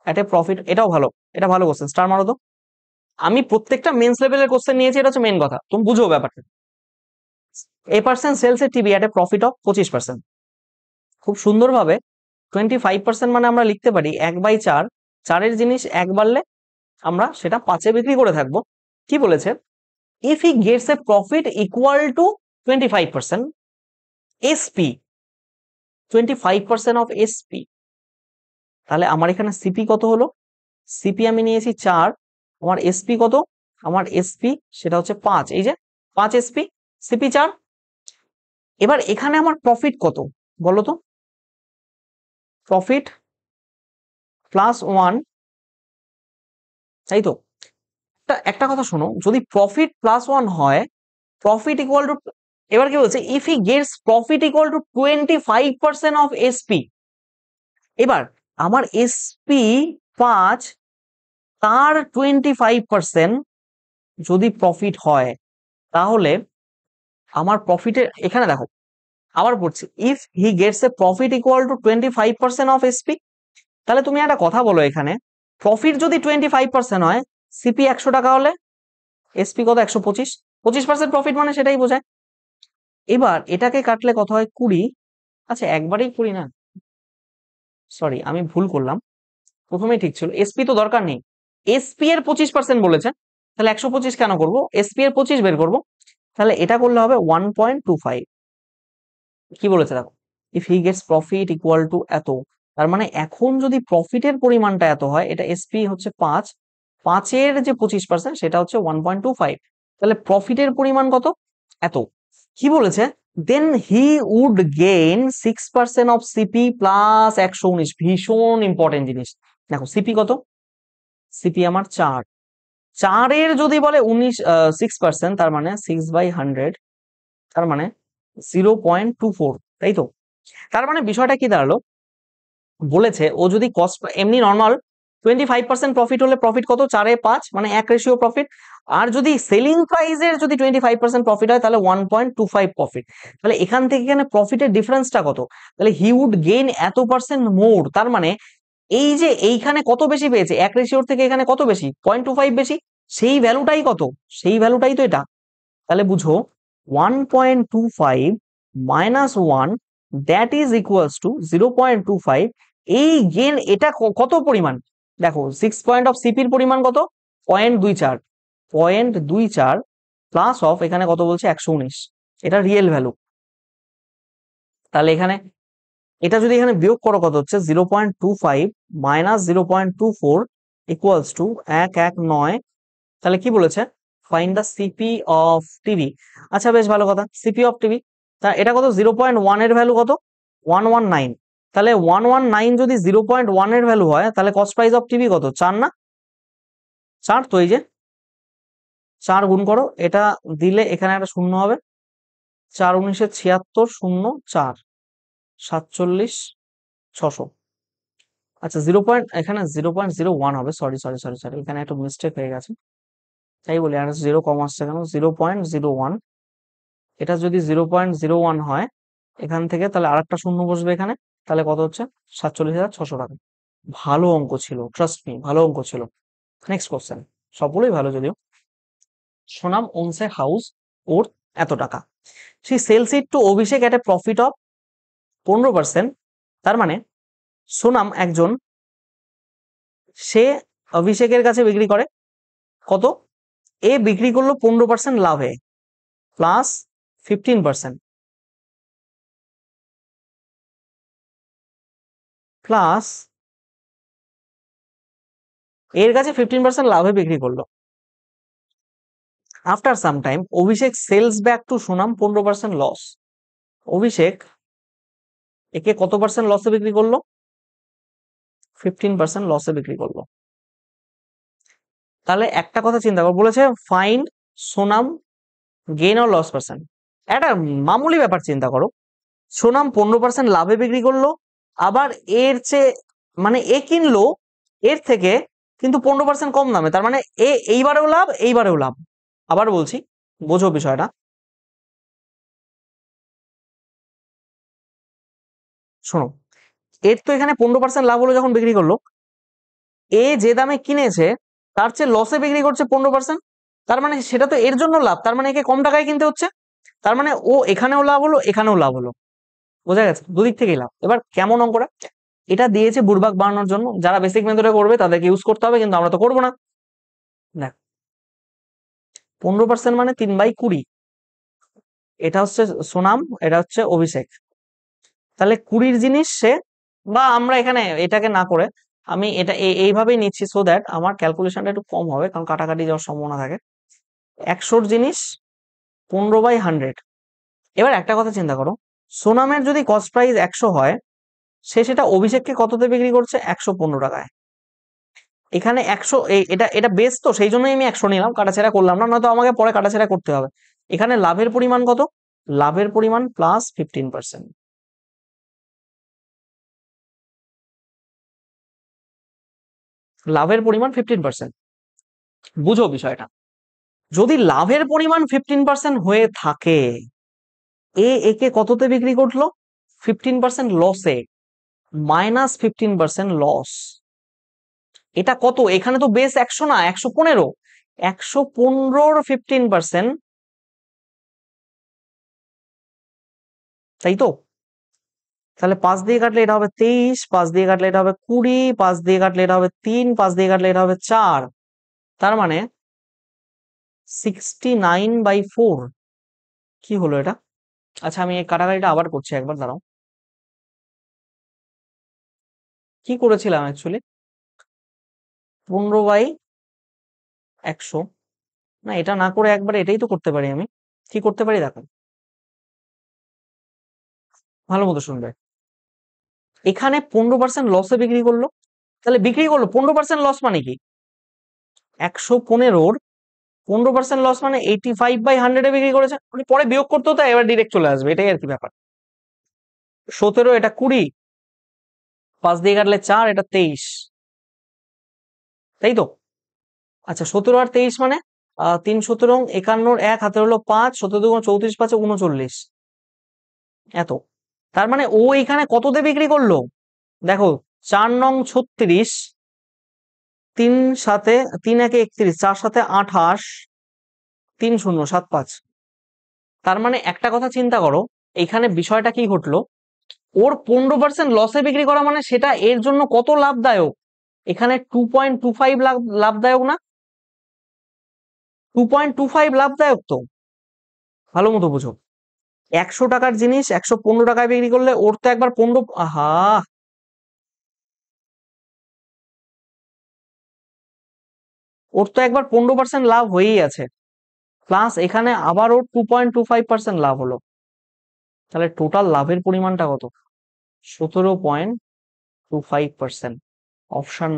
at a profit, এটাও ভালো, এটা ভালো কোশ্চেন, স্টার মারো তো। আমি প্রত্যেকটা মেন্স লেভেলের কোশ্চেন নিয়েছি, এটা হচ্ছে মেন কথা, তুমি বুঝো ব্যাপারটা। A person sells a TV at a profit of 25%, খুব সুন্দরভাবে 25% মানে আমরা লিখতে পারি 1/4, 4-এর জিনিস 1 বাড়লে আমরা সেটা 5-এ বিক্রি করে থাকবো। কি বলেছে, if he gets A profit equal to 25%, SP 25% of SP, তাহলে আমার এখানে সিপি কত হলো, সিপি আমি নিয়েছি 4, আমার এসপি কত, আমার এসপি সেটা হচ্ছে 5, এই যে 5 এসপি, সিপি 4। এবার এখানে আমার প্রফিট কত বলো তো, প্রফিট +1, তাই তো? একটা কথা শোনো, যদি প্রফিট +1 হয়, প্রফিট ইকুয়াল টু, এবার কি বলছে, if he gets profit equal to 25% of SP, এবার আমার এসপি 5, তার 25% যদি প্রফিট হয়, তাহলে আমার প্রফিটের এখানে দেখো আবার পড়ছি, if he gets A profit equal to 25% of SP, তাহলে তুমি একটা কথা বলো, এখানে প্রফিট যদি 25% হয়, সিপি 100 টাকা হলে এসপি কত 125, 25% প্রফিট মানে সেটাই বোঝায়। এবার এটাকে কাটলে কত হয় 20, আচ্ছা একবারেই 20 না, সরি আমি ভুল করলাম, প্রথমেই ঠিক ছিল, এসপি তো দরকার নেই, এসপি এর 25% বলেছে, তাহলে 125 কেন করবো, এসপি এর 25 বের করবো, তাহলে এটা করলে হবে 1.25। কি বলেছে দেখো, if he gets profit equal to এত, তার মানে এখন যদি প্রফিটের পরিমাণটা এত হয়, এটা এসপি হচ্ছে 5, 5-এর যে 25% সেটা হচ্ছে 1.25, তাহলে প্রফিটের পরিমাণ কত এত। কি বলেছে, then he would gain 6% of CP plus 119, ভীষণ ইম্পর্টেন্ট জিনিস। দেখো সিপি কত, সিপি আমার 4, 4-এর যদি বলে 6%, তার মানে 6/100, তার মানে 0.24, তাই তো? তার মানে বিষয়টা কি দাঁড়ালো, বলেছে ও যদি কস্ট এমনি নর্মাল 25% প্রফিট হলে প্রফিট কত, 4-এ 5 মানে 1 রেশিও প্রফিট, আর যদি সেলিং প্রাইসের যদি 25% প্রফিট হয় তাহলে 1.25 প্রফিট, তাহলে এখান থেকে এখানে প্রফিটের ডিফারেন্সটা কত, তাহলে হি উড গেইন এত পার্সেন্ট মোর, তার মানে এই যে এইখানে কত বেশি পেয়েছে, 1 রেশিওর থেকে এখানে কত বেশি, 0.25 বেশি, সেই ভ্যালুটাই কত, সেই ভ্যালুটাই তো এটা। তাহলে বুঝো 1.25 minus 1 that is equals to 0.25, এই গেন এটা কত পরিমাণ, দেখো 6 পয়েন্ট অফ সিপির পরিমাণ কত 0.24, 0.24 প্লাস অফ এখানে কত বলছে 119, এটা রিয়েল ভ্যালু। তাহলে এখানে এটা যদি এখানে বিয়োগ করো কত হচ্ছে 0.25 মাইনাস 0.24 ইকুয়ালস টু 119, তাহলে কি বলেছে, find the CP of TV. আচ্ছা বেশ ভালো কথা, সিপি অফ টিভি, তা এটা কত 0.1 এর ভ্যালু কত 119, তাহলে 119 যদি 0.1 এর ভ্যালু হয়, তাহলে কস্ট প্রাইস অফ টিভি কত 4 না, 4 তো এই যে 4 গুণ করো, এটা দিলে এখানে একটা শূন্য হবে, 4 19 76 শূন্য 4 47 600। আচ্ছা এখানে 0.01 হবে, সরি সরি সরি সরি, এখানে একটু মিস্টেক হয়ে গেছে, তাই বলি আর 0 কম আসছে কেন, 0.01। এটা যদি 0.01 হয় এখান থেকে, তাহলে আরেকটা শূন্য বসবে এখানে, তাহলে কত হচ্ছে 47,600 টাকা। ভালো অঙ্ক ছিল, ট্রাস্ট মি, ভালো অঙ্ক ছিল। নেক্সট কোশ্চেন, সবগুলোই ভালো যদিও। সোনাম owns a house ওর এত টাকা, she sells it to Abhishek at a profit of 15%। তার মানে সোনাম একজন, সে অভিষেকের কাছে বিক্রি করে কত, এ বিক্রি করলো 15% লাভে প্লাস 15% প্লাস এর কাছে 15% লাভে বিক্রি করলো। After some time Abhishek sells back to Sonam 15% loss. Abhishek একে কত পার্সেন্ট লসে বিক্রি করলো, 15% লসে বিক্রি করলো। তাহলে একটা কথা চিন্তা করো, বলেছে find Sonam gain or loss percent. একটা মামুলি ব্যাপার চিন্তা করো, সোনাম 15% লাভে বিক্রি করলো, আবার এর চেয়ে মানে এ কিনলো এর থেকে কিন্তু 15% কম দামে, তার মানে এ এইবারেও লাভ এইবারেও লাভ। আবার বলছি, বোঝো বিষয়টা। শোনো, এর তো এখানে 15% লাভ হলো যখন বিক্রি করলো, এ যে দামে কিনেছে তার চেয়ে লসে বিক্রি করছে 15%, তার মানে সেটা তো এর জন্য লাভ, তার মানে একে কম টাকায় কিনতে হচ্ছে, তার মানে ও এখানেও লাভ হলো এখানেও লাভ হলো। বোঝা গেছে, দুদিক থেকেই লাভ। এবার কেমন অঙ্কটা, এটা দিয়েছে বুড়বাক বানানোর জন্য, যারা বেসিক মেথডে করবে তাদেরকে ইউজ করতে হবে, কিন্তু আমরা তো করবো না। দেখ, 15% মানে 3/20, এটা হচ্ছে সোনাম, এটা হচ্ছে অভিষেক। তাহলে 20 জিনিস সে, বা আমরা এখানে এটাকে না করে আমি এটা এইভাবেই নিচ্ছি, সো দ্যাট আমার ক্যালকুলেশনটা একটু কম হবে, কারণ কাটাকাটি যাওয়ার সম্ভাবনা থাকে। 100 জিনিস 15/100। এবার একটা কথা চিন্তা করো, সোনামের যদি কস্ট প্রাইস 100 হয়, সে সেটা অভিষেককে কততে বিক্রি করছে, 115 টাকায়। এখানে 100, এটা এটা বেস, তো সেই জন্যই আমি 100 নিলাম, কাটাছেড়া করলাম না, নয়তো আমাকে পরে কাটাছেড়া করতে হবে। এখানে লাভের পরিমাণ কত, লাভের পরিমাণ প্লাস 15%। লাভের পরিমাণ 15%, বুঝো বিষয়টা। যদি লাভের পরিমাণ 15% হয়ে থাকে, একে কততে বিক্রি করলো, 15% লসে, -15% লস। এটা কত, এখানে তো বেস 100 না, 115, 115 15%, তাই তো। তাহলে 5 দিয়ে কাটলে এটা হবে 23, 5 দিয়ে কাটলে এটা হবে 20, 5 দিয়ে কাটলে এটা হবে 3, 5 দিয়ে কাটলে এটা হবে 4, তার মানে 69/4। কি হলো এটা? আচ্ছা, আমি এই কাটাকাটিটা আবার করছি, একবার দাঁড়াও। কি করেছিলাম অ্যাকচুয়ালি, 15/100, না এটা না করে একবার এটাই তো করতে পারি আমি। কি করতে পারি দেখো, ভালো মতো শুনবে। এখানে 15% লসে বিক্রি করলো, তাহলে বিক্রি করলো 15% লস মানে কি, 115-র 15% লস মানে 85/100 বিক্রি করেছে, মানে পরে বিয়োগ করতে হতো, এবার ডিরেক্ট চলে আসবে, এটাই আর কি ব্যাপার। 17, এটা 20, 5 দিয়ে কাটলে 4, এটা 23, তাই তো। আচ্ছা, 17 আর 23 মানে 3 17 51, 1 হাতে হলো 5, 17 দুগুণ 34, 5 39, এত। তার মানে ও এখানে কততে বিক্রি করলো, দেখো, 4 নং 36, 3 সাথে 3 একে 31, 4 সাথে 28, 3075। তার মানে একটা কথা চিন্তা করো, এখানে বিষয়টা কি ঘটলো, ওর 15% লসে বিক্রি করা মানে সেটা এর জন্য কত লাভদায়ক, এখানে 2.25 লাভদায়ক না, 2.25 লাভদায়ক তো। ভালো মতো বুঝো, 100 টাকার জিনিস 115 টাকায় বিক্রি করলে ওর তো একবার 15, আহা, ওর তো একবার 15% লাভ হয়েই আছে, প্লাস এখানে আবার ওর 2.25% লাভ হলো, তাহলে টোটাল লাভের পরিমাণটা কত, 17.25%। Option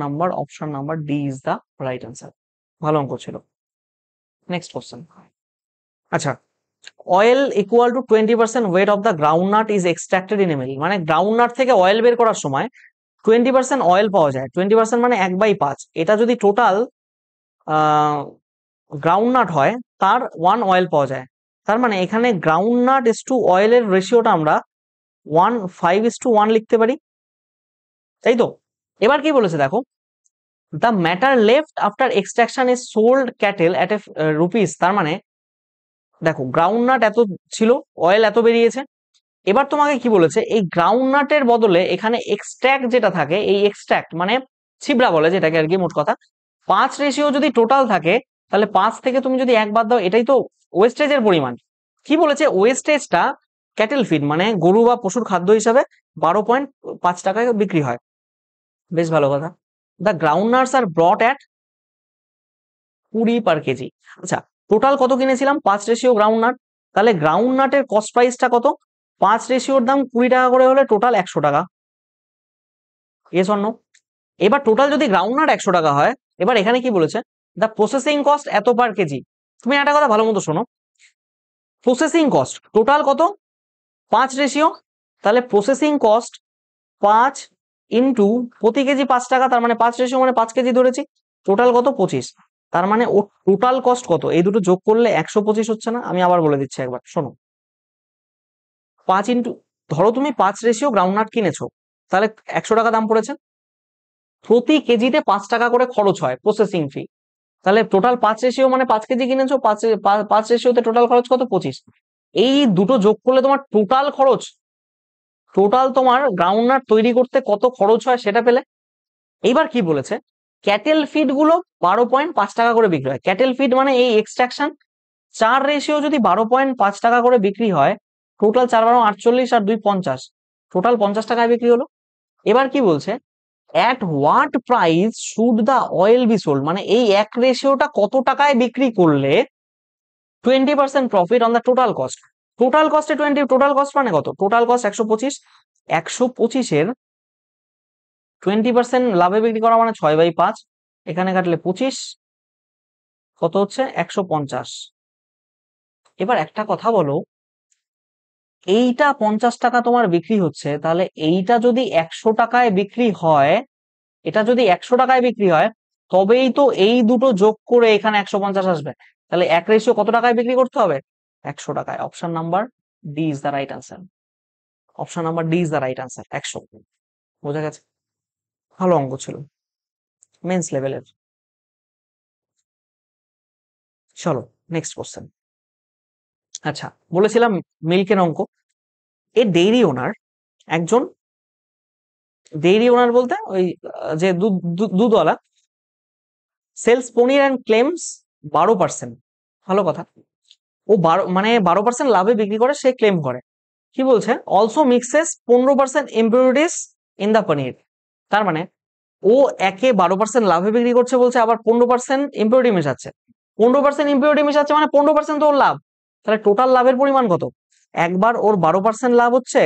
number D is the right answer. ভালো অঙ্ক ছিল। Next question. আচ্ছা, oil equal to 20% weight of the groundnut is extracted in a mill. মানে গ্রাউন্ডনাট থেকে অয়েল বের করার সময় 20% অয়েল পাওয়া যায়। 20% মানে 1/5। এটা যদি টোটাল গ্রাউন্ডনাট হয় তার 1 অয়েল পাওয়া যায়। তার মানে এখানে গ্রাউন্ডনাট ইস টু অয়েলের রেশিওটা আমরা 1:5:1 লিখতে পারি, তাই তো? এবার কি বলেছে দেখো, the matter left after extraction is sold cattle at a rupees. তার মানে দেখো গ্রাউন্ডনাট এত ছিল, অয়েল এত বেরিয়েছে। এবার তোমাকে কি বলেছে, এই গ্রাউন্ডনাটের বদলে এখানে এক্সট্রাক্ট যেটা থাকে, এই এক্সট্রাক্ট মানে ছিবড়া বলে যেটাকে আর কি, মোট কথা 5 যদি টোটাল থাকে, তাহলে 5 থেকে তুমি যদি 1 বাদ দাও, এটাই তো ওয়েস্টেজের পরিমাণ। কি বলেছে, ওয়েস্টেজটা ক্যাটেল ফিড মানে গরু বা পশুর খাদ্য হিসাবে 12.5 টাকায় বিক্রি হয়। বেশ ভালো কথা। The groundnuts are brought at 20 per KG. আচ্ছা, টোটাল কত কিনেছিলাম? 5 গ্রাউন্ডনাট। তাহলে গ্রাউন্ডনাটের কস্ট প্রাইসটা কত? 5 দাম 20 টাকা করে হলে টোটাল 100 টাকা। এস অন্য। এবার টোটাল যদি গ্রাউন্ডনাট 100 টাকা হয়, এবার এখানে কি বলেছে, দ্য প্রসেসিং কস্ট এত পার কেজি। তুমি একটা কথা ভালো মতো শোনো, প্রসেসিং কস্ট টোটাল কত? 5, তাহলে প্রসেসিং কস্ট 5 ইন্টু প্রতি কেজি 5 টাকা, তার মানে 5 মানে 5 কেজি ধরেছি, টোটাল কত? 25। তার মানে ও টোটাল কস্ট কত? এই দুটো যোগ করলে 125 হচ্ছে না? আমি আবার বলে দিচ্ছি একবার শোনো, 5 ইন্টু, ধরো তুমি 5 গ্রাউন্ডনাট কিনেছো, তাহলে 100 টাকা দাম পড়েছে, প্রতি কেজিতে 5 টাকা করে খরচ হয় প্রসেসিং ফি। তাহলে টোটাল 5 মানে 5 কেজি কিনেছো, 5 রেশিওতে টোটাল খরচ কত? 25। এই দুটো যোগ করলে তোমার টোটাল খরচ, টোটাল তোমার গ্রাউন্ডনাট তৈরি করতে কত খরচ হয় সেটা পেলে। এইবার কি বলেছে, ক্যাটেল ফিড গুলো 12.5 টাকা করে বিক্রি হয়। ক্যাটেল ফিড মানে এই এক্সট্রাকশন 4 যদি 12.5 টাকা করে বিক্রি হয়, টোটাল 4×12 = 48 আর 2 50, টোটাল 50 টাকায় বিক্রি হলো। এবার কি বলছে, at what price should the oil be sold. মানে এই এক রেশিওটা কত টাকায় বিক্রি করলে 20% profit on the total cost. Total কস্টে 20, টোটাল কস্ট মানে কত? টোটাল কস্ট 125, 125-এর 20% লাভে বিক্রি করা মানে 6/5, এখানে কাটলে 25, কত হচ্ছে? 150। এবার একটা কথা বলো, এইটা 50 টাকা তোমার বিক্রি হচ্ছে, তাহলে এইটা যদি 100 টাকায় বিক্রি হয়, এটা যদি 100 টাকায় বিক্রি হয়, তবেই তো এই দুটো যোগ করে এখানে 150 আসবে। তাহলে এক রেশিও কত টাকায় বিক্রি করতে হবে? 100 টাকায়। Option number D is the right answer. Option number D is the right answer, 100। বোঝা গেছে? ভালো অঙ্ক ছিল, মেন্স লেভেলের। চলো নেক্সট কোশ্চেন। আচ্ছা, বলেছিলাম মিল্কের অঙ্ক। এ ডেইরি ওনার, একজন ডেইরি ওনার বলতে ওই যে দুধওয়ালা, সেলস পনির অ্যান্ড ক্লেমস 12%। ভালো কথা। ও 12% লাভে বিক্রি করে, সে ক্লেম করে। কি বলছে, also mixes 15% impurities in the paneer. তার মানে ও একে 12% লাভে বিক্রি করছে বলছে, আবার 15% ইম্পিউরিটি মেশাচ্ছে। 15% ইম্পিউরিটি মেশাচ্ছে মানে 15% তো ওর লাভ। তাহলে টোটাল লাভের পরিমাণ কত? একবার ওর 12% লাভ হচ্ছে,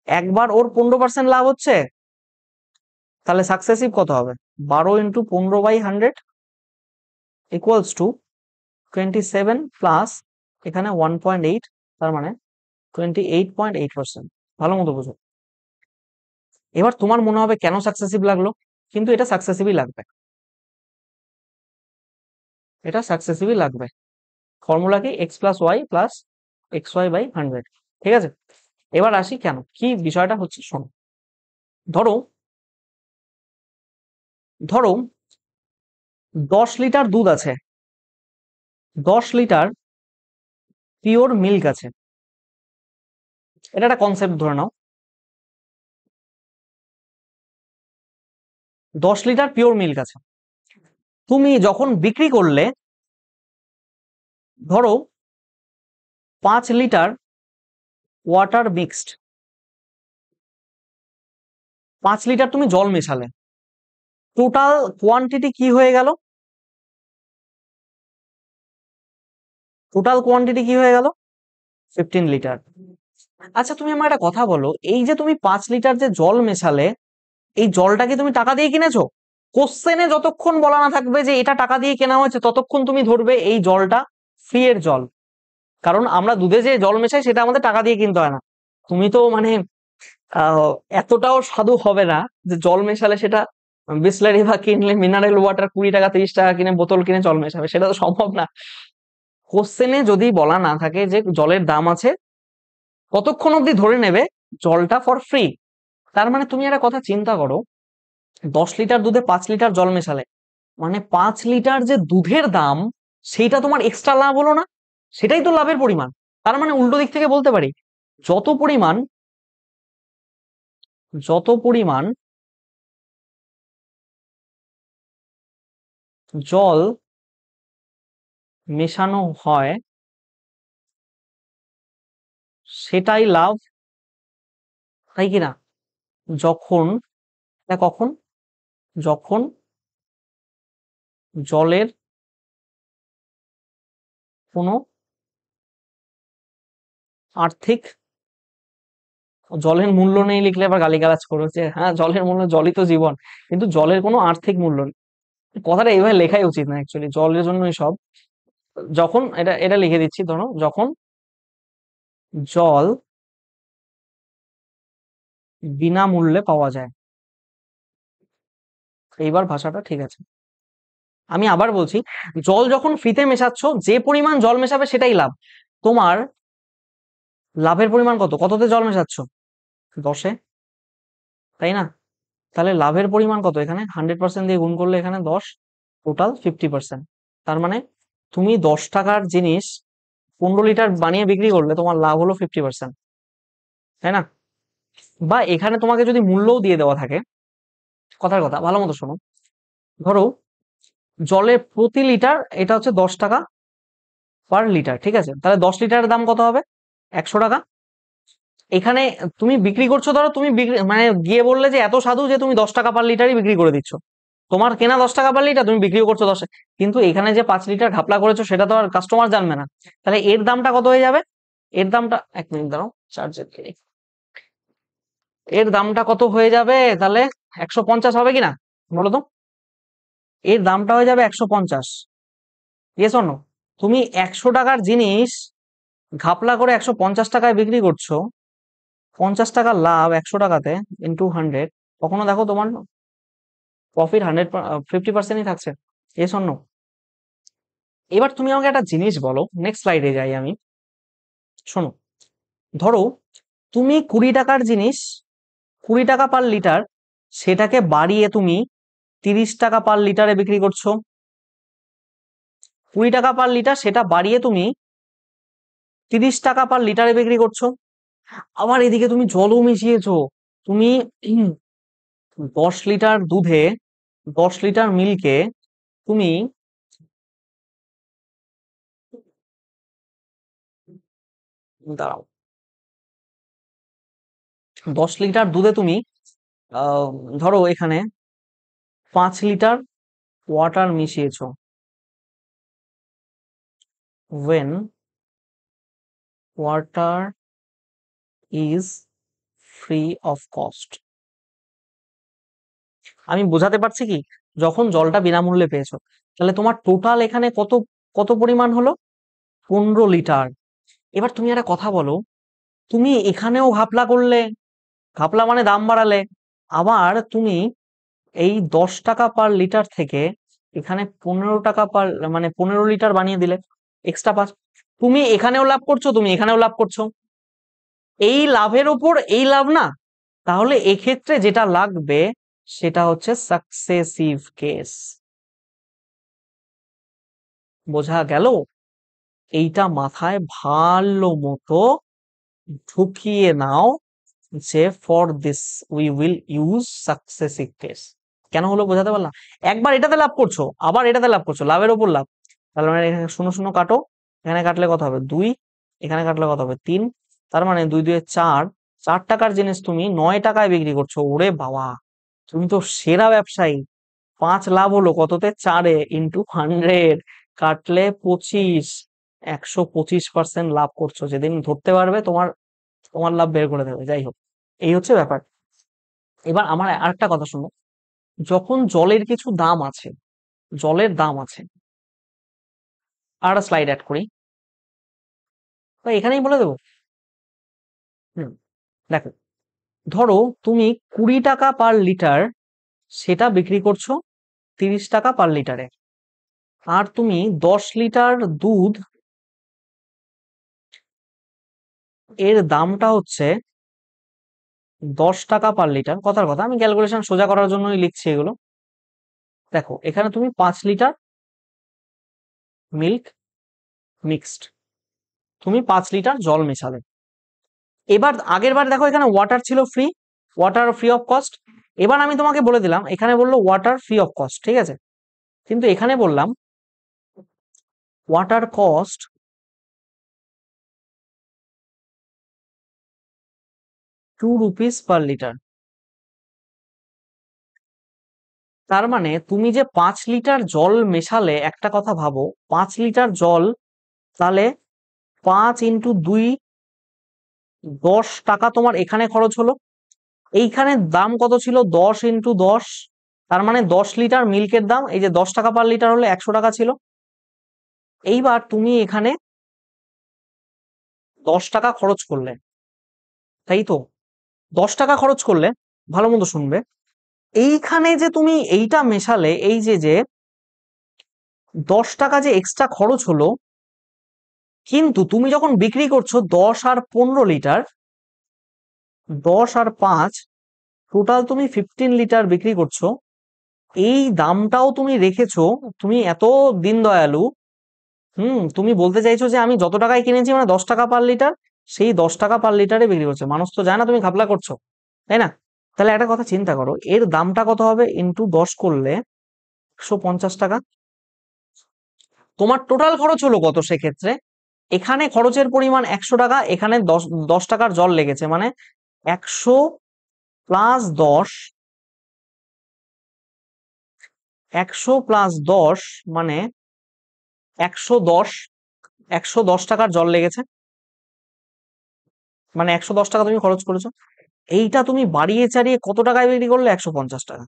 একবার ওর 15% লাভ হচ্ছে, তাহলে সাকসেসিভ কত হবে? 12 × 15/100 ইকুয়ালস টু 27 প্লাস এখানে 1.8, তার মানে 28.8%। ভালো মতো বুঝো। এবার তোমার মনে হবে কেন সাকসেসিভ লাগলো, কিন্তু এটা সাকসেসিভই লাগবে, এটা সাকসেসিভই লাগবে। ফর্মুলা কি? x+y+xy/100। ঠিক আছে, এবার আসি কেন, কি বিষয়টা হচ্ছে শোনো। ধরো ধরো 10 লিটার দুধ আছে, 10 লিটার পিওর মিল্ক আছে। এটা একটা কনসেপ্ট ধরে নাও, 10 লিটার পিওর মিল্ক আছে। তুমি যখন বিক্রি করলে, ধরো 5 লিটার ওয়াটার মিক্সড, 5 লিটার তুমি জল মেশালে, টোটাল কোয়ান্টিটি কি হয়ে গেল? টোটাল কোয়ান্টিটি কি হয়ে গেল? 15 লিটার। আচ্ছা, তুমি আমার একটা কথা বলো, এই যে তুমি 5 লিটার যে জল মেশালে, এই জলটা কি তুমি টাকা দিয়ে কিনেছো? কোশ্চেনে যতক্ষণ বলা না থাকবে যে এটা টাকা দিয়ে কেনা হয়েছে, ততক্ষণ তুমি ধরবে এই জলটা ফ্রি এর জল। কারণ আমরা দুধে যে জল মেশাই সেটা আমাদের টাকা দিয়ে কিনতে হয় না। তুমি তো মানে আহ, এতটাও সাধু হবে না যে জল মেশালে সেটা বিসলারি বা কিনলে মিনারেল ওয়াটার 20 টাকা 30 টাকা কিনে বোতল কিনে জল মেশাবে, সেটা তো সম্ভব না। কোশ্চেনে যদি বলা না থাকে যে জলের দাম আছে, ততক্ষণ অব্দি ধরে নেবে জলটা ফর ফ্রি। তার মানে তুমি একটা কথা চিন্তা করো, 10 লিটার দুধে 5 লিটার জল মেশালে মানে 5 লিটার যে দুধের দাম, সেইটা তোমার এক্সট্রা লাভ হলো না? সেটাই তো লাভের পরিমাণ। তার মানে উল্টো দিক থেকে বলতে পারি, যত পরিমাণ যত পরিমাণ জল মেশানো হয় সেটাই লাভ, তাই কি না? যখন কখন যখন জলের কোনো আর্থিক, জলের মূল্য নেই লিখলে আবার গালিগালাজ করো যে হ্যাঁ জলের মূল্য, জলই তো জীবন, কিন্তু জলের কোনো আর্থিক মূল্য নেই। কথাটা এইভাবে লেখাই উচিত না অ্যাকচুয়ালি, জলের জন্যই সব। যখন এটা এটা লিখে দিচ্ছি, ধরো যখন জল বিনামূল্যে পাওয়া যায়। এইবার ভাষাটা ঠিক আছে। আমি আবার বলছি, জল যখন ফ্রিতে মেশাচ্ছ, যে পরিমাণ জল মেশাবে সেটাই লাভ। তোমার লাভের পরিমাণ কত, কততে জল মেশাচ্ছ? 10-এ, তাই না? তাহলে লাভের পরিমাণ কত? এখানে 100% দিয়ে গুণ করলে এখানে 10, টোটাল 50%। তার মানে তুমি 10 টাকার জিনিস 15 লিটার বানিয়ে বিক্রি করলে তোমার লাভ হলো 50%, তাই না? বা এখানে তোমাকে যদি মূল্যও দিয়ে দেওয়া থাকে, কথার কথা ভালো মতো শোনো, ধরো জলের প্রতি লিটার এটা হচ্ছে 10 টাকা পার লিটার, ঠিক আছে? তাহলে 10 লিটারের দাম কত হবে? 100 টাকা। এখানে তুমি বিক্রি করছো, ধরো তুমি মানে গিয়ে বললে যে এত সাধু যে তুমি 10 টাকা পার লিটারই বিক্রি করে দিচ্ছ, তোমার কেনা 10 টাকা পার লিটার, তুমি বিক্রিও করছো 10-এ। কিন্তু এখানে যে 5 লিটার ঘাপলা করেছো সেটা তো আর কাস্টমার জানবে না। তাহলে এর দামটা কত হয়ে যাবে? এর দামটা, 1 মিনিট দাঁড়াও, চার্জের এর দামটা কত হয়ে যাবে তাহলে? 150 হবে কিনা বলো তো? এর দামটা হয়ে যাবে 150। Yes or no? তুমি 100 টাকার জিনিস ঘাপলা করে 150 টাকায় বিক্রি করছো, 50 টাকা লাভ 100 টাকাতে ইন্টু 100, কখনো দেখো তোমার প্রফিট 50%ই থাকছে? Yes or no? এবার তুমি আমাকে একটা জিনিস বলো, নেক্সট স্লাইডে যাই আমি। শোনো, ধরো তুমি 20 টাকার জিনিস 20 টাকা পার লিটার, সেটাকে বাড়িয়ে তুমি 30 টাকা পার লিটারে বিক্রি করছো। 20 টাকা পার লিটার সেটা বাড়িয়ে তুমি 30 টাকা পার লিটারে বিক্রি করছো। আবার এদিকে তুমি জলও মিশিয়েছো। তুমি 10 লিটার দুধে, 10 লিটার মিল্কে তুমি, দাঁড়াও, 10 লিটার দুধে তুমি আহ, ধরো এখানে 5 লিটার ওয়াটার মিশিয়েছো। when water is free of cost, আমি বোঝাতে পারছি কি? যখন জলটা বিনামূল্যে পেয়েছো, তাহলে তোমার টোটাল এখানে কত, কত পরিমাণ হলো? 15 লিটার। এবার তুমি একটা কথা বলো, তুমি এখানেও ঘাপলা করলে, ঘাপলা মানে দাম বাড়ালে, আবার তুমি এই 10 টাকা পার লিটার থেকে এখানে 15 টাকা পার, মানে 15 লিটার বানিয়ে দিলে, এক্সট্রা 5। তুমি এখানেও লাভ করছো, তুমি এখানেও লাভ করছো, এই লাভের উপর এই লাভ না? তাহলে এক্ষেত্রে যেটা লাগবে সেটা হচ্ছে সাকসেসিভ কেস। বোঝা গেল? এইটা মাথায় ভালো মতো ঢুকিয়ে নাও যে for this we will use successive case. কেন হলো বোঝাতে পারলাম? একবার এটাতে লাভ করছো, আবার এটাতে লাভ করছো, লাভের ওপর লাভ। তাহলে মানে এখানে শূন্য শূন্য কাটো, এখানে কাটলে কত হবে 2, এখানে কাটলে কত হবে 3। তার মানে 2 2 4, 4 টাকার জিনিস তুমি 9 টাকায় বিক্রি করছো। ওরে বাবা, তুমি তো সেরা ব্যবসায়ী। 5 লাভ হলো কততে? 4-এ ইন্টু 100, কাটলে 25, 125% লাভ করছো। যেদিন ধরতে পারবে তোমার, তোমার লাভ বের করে দেবে। যাই হোক, এই হচ্ছে ব্যাপার। এবার আমার আরেকটা কথা শুনো, যখন জলের কিছু দাম আছে, জলের দাম আছে, আর স্লাইড অ্যাড করি বা এখানেই বলে দেবো। হুম, দেখো, ধরো তুমি 20 টাকা পার লিটার সেটা বিক্রি করছো 30 টাকা পার লিটারে, আর তুমি 10 লিটার দুধ এর দামটা হচ্ছে 10 টাকা পার লিটার। কথার কথা, আমি ক্যালকুলেশন সোজা করার জন্যই লিখছি এগুলো। দেখো, এখানে তুমি 5 লিটার মিল্ক মিক্সড, তুমি 5 লিটার জল মেশালে। এবার আগের বার দেখো এখানে ওয়াটার ছিল free, water free of cost. এবার আমি তোমাকে বলে দিলাম, এখানে বললো ওয়াটার ফ্রি অফ কস্ট, ঠিক আছে, কিন্তু এখানে বললাম water cost 2 rupees per litre. তার মানে তুমি যে 5 লিটার জল মেশালে, একটা কথা ভাবো, 5 লিটার জল, তাহলে 5 × 2 10 টাকা তোমার এখানে খরচ হলো। এইখানে দাম কত ছিল? 10 × 10, তার মানে 10 লিটার মিল্কের দাম, এই যে 10 টাকা পার লিটার হলে 100 টাকা ছিল। এইবার তুমি এখানে 10 টাকা খরচ করলে, তাই তো? 10 টাকা খরচ করলে, ভালো মতো শুনবে, এইখানে যে তুমি এইটা মেশালে, এই যে যে 10 টাকা যে এক্সট্রা খরচ হলো, কিন্তু তুমি যখন বিক্রি করছো 10 আর 15 লিটার, 10 আর 5, টোটাল তুমি 15 লিটার বিক্রি করছো, এই দামটাও তুমি রেখেছো। তুমি এত দিন দয়ালু, তুমি বলতে চাইছো যে আমি যত টাকায় কিনেছি মানে 10 টাকা পার লিটার, সেই 10 টাকা পার লিটারে বিক্রি করছে। মানুষ তো জানে না তুমি ঘাপলা করছো, তাই না? তাহলে একটা কথা চিন্তা করো, এর দামটা কত হবে? × 10 করলে 150 টাকা। তোমার টোটাল খরচ হলো কত সেক্ষেত্রে? এখানে খরচের পরিমাণ 100 টাকা, এখানে 10 টাকার জল লেগেছে, মানে 100 + 10, 100 + 10 মানে 110, 110 টাকার জল লেগেছে, মানে 110 টাকা তুমি খরচ করেছো। এইটা তুমি বাড়িয়ে চাড়িয়ে কত টাকায় বিক্রি করলে? 150 টাকা।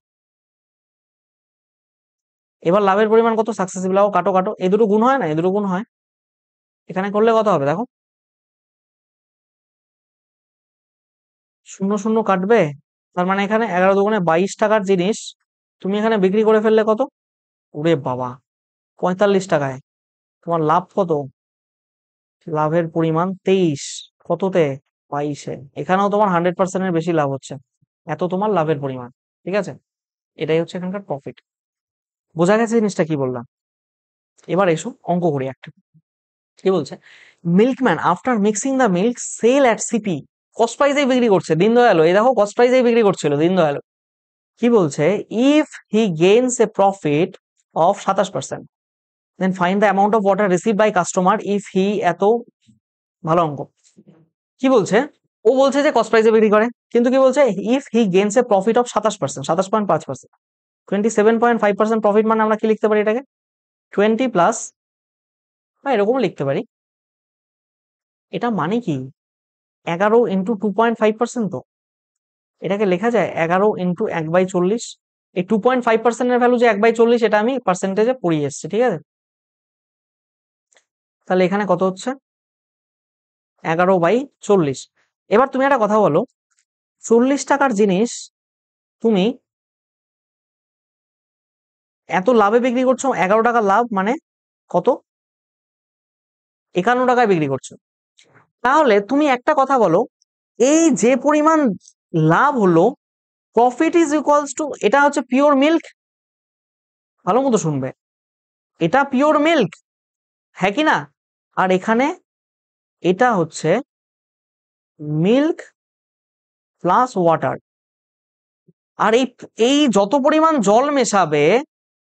এবার লাভের পরিমাণ কত? সাকসেসিভ লাভ, কাটো কাটো, এই দুটো গুণ হয় না? এই দুটো গুণ হয়। এখানে করলে কত হবে দেখো, শূন্য শূন্য কাটবে, তার মানে এখানে 11 × 2 = 22 টাকার জিনিস তুমি এখানে বিক্রি করে ফেললে কত? ওরে বাবা, 45 টাকায়। তোমার লাভ কত? লাভের পরিমাণ 23। কততে? 22-এ। এখানেও তোমার 100%-এর বেশি লাভ হচ্ছে, এত তোমার লাভের পরিমাণ। ঠিক আছে, এটাই হচ্ছে এখানকার প্রফিট। বোঝা গেছে জিনিসটা কি বললাম? এবার এসো অঙ্ক করি একটা। কি বলছে? Milkman after mixing the milk sell at CP, cost প্রাইসেই বিক্রি করছে দীনদয়াল। এই দেখো, কস্ট প্রাইসেই বিক্রি করছিল দীনদয়াল। কি বলছে? If he gains a profit of 27%, then find the amount of water receive by customer if he এত। ভালো অঙ্ক। কি বলছে? ও বলছে যে কস্ট প্রাইসে বিক্রি করে, কিন্তু কি বলছে? If he gains a profit of 27%, 27.5%, 27.5% profit, মানে আমরা কি লিখতে পারি এটাকে? 20 প্লাস, বা এরকম লিখতে পারি। এটা মানে কি? 11 × 2.5%। তো এটাকে লেখা যায় 11 × 1/40। এই 2.5%-এর ভ্যালু যে 1/40, এটা আমি পার্সেন্টেজে পড়িয়ে এসেছি, ঠিক আছে? তাহলে এখানে কত হচ্ছে? 11/40। এবার তুমি একটা কথা বলো, 40 টাকার জিনিস তুমি এত লাভে বিক্রি করছো, 11 টাকা লাভ, মানে কত? 51 টাকায় বিক্রি করছো। তাহলে তুমি একটা কথা বলো, এই যে পরিমাণ লাভ হলো, প্রফিট ইজ ইকুয়ালস টু, এটা হচ্ছে পিওর মিল্ক। ভালো মতো শুনবে, এটা পিওর মিল্ক, হ্যাঁ কি না? আর এখানে এটা হচ্ছে মিল্ক প্লাস ওয়াটার। আর এই এই যত পরিমাণ জল মেশাবে,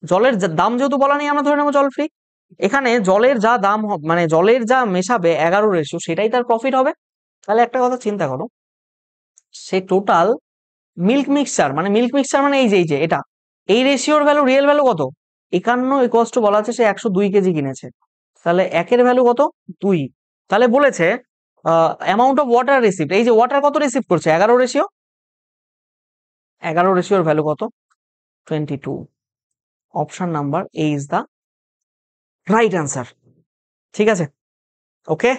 জলের দাম যেহেতু বলা নেই, আমরা ধরে নেবো জল ফ্রি। এখানে জলের যা দাম মানে জলের যা মেশাবে 11 রেশিও, সেটাই তার প্রফিট হবে। তাহলে একটা কথা চিন্তা করো, সে টোটাল মিল্ক মিক্সচার মানে এই যে এটা, এই রেশিওর ভ্যালু, রিয়েল ভ্যালু কত? 51 বলা আছে, সে 102 কেজি কিনেছে। তাহলে একের ভ্যালু কত? 2। তাহলে বলেছে অ্যামাউন্ট অফ ওয়াটার রিসিভড, এই যে ওয়াটার কত রিসিভ করছে? 11 রেশিও, 11 রেশিওর ভ্যালু কত? 22. Option number A is the right answer. ঠিক আছে, ওকে,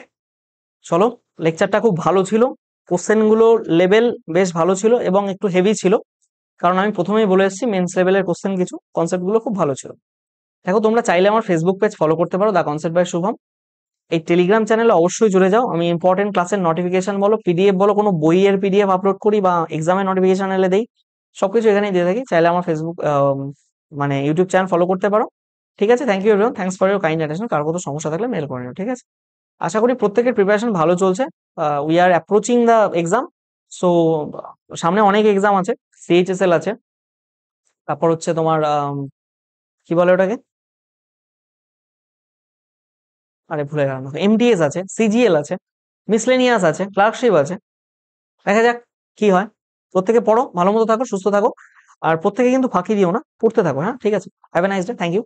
চলো। লেকচারটা খুব ভালো ছিল, কোশ্চেনগুলো লেভেল বেশ ভালো ছিল এবং একটু হেভি ছিল, কারণ আমি প্রথমেই বলে এসেছি মেন্স লেভেলের কোশ্চেন, কিছু কনসেপ্টগুলো খুব ভালো ছিল। দেখো, তোমরা চাইলে আমার ফেসবুক পেজ ফলো করতে পারো, দ্য কনসেপ্ট বাই শুভম। এই টেলিগ্রাম চ্যানেলে অবশ্যই জুড়ে যাও। আমি ইম্পর্টেন্ট ক্লাসের নোটিফিকেশন বলো, পিডিএফ বলো, কোনো বইয়ের পিডিএফ আপলোড করি বা এক্সামের নোটিফিকেশন এলে দেই, সবকিছু এখানেই দিয়ে থাকি। চাইলে আমার ফেসবুক মানে ইউটিউব চ্যানেল ফলো করতে পারো। ঠিক আছে, thank you everyone, thanks for your kind attention. কারো কোনো সমস্যা থাকলে মেল করে নিও, ঠিক আছে। আশা করি প্রত্যেকের প্রিপারেশন ভালো চলছে। We are approaching the exam. So সামনে অনেক এক্সাম আছে, সিএইচএসএল আছে, তারপর হচ্ছে তোমার কি বলে ওটাকে, আরে ভুলে গেলাম, এমটিএস আছে, সিজিএল আছে, মিসলেনিয়াস আছে, ক্লার্কশিপ আছে। দেখা যাক কি হয়। প্রত্যেকে পড়ো, ভালো মতো থাকো, সুস্থ থাকো, আর প্রত্যেকে কিন্তু ফাঁকি দিও না, পড়তে থাকো। হ্যাঁ, ঠিক আছে, have a nice day, thank you.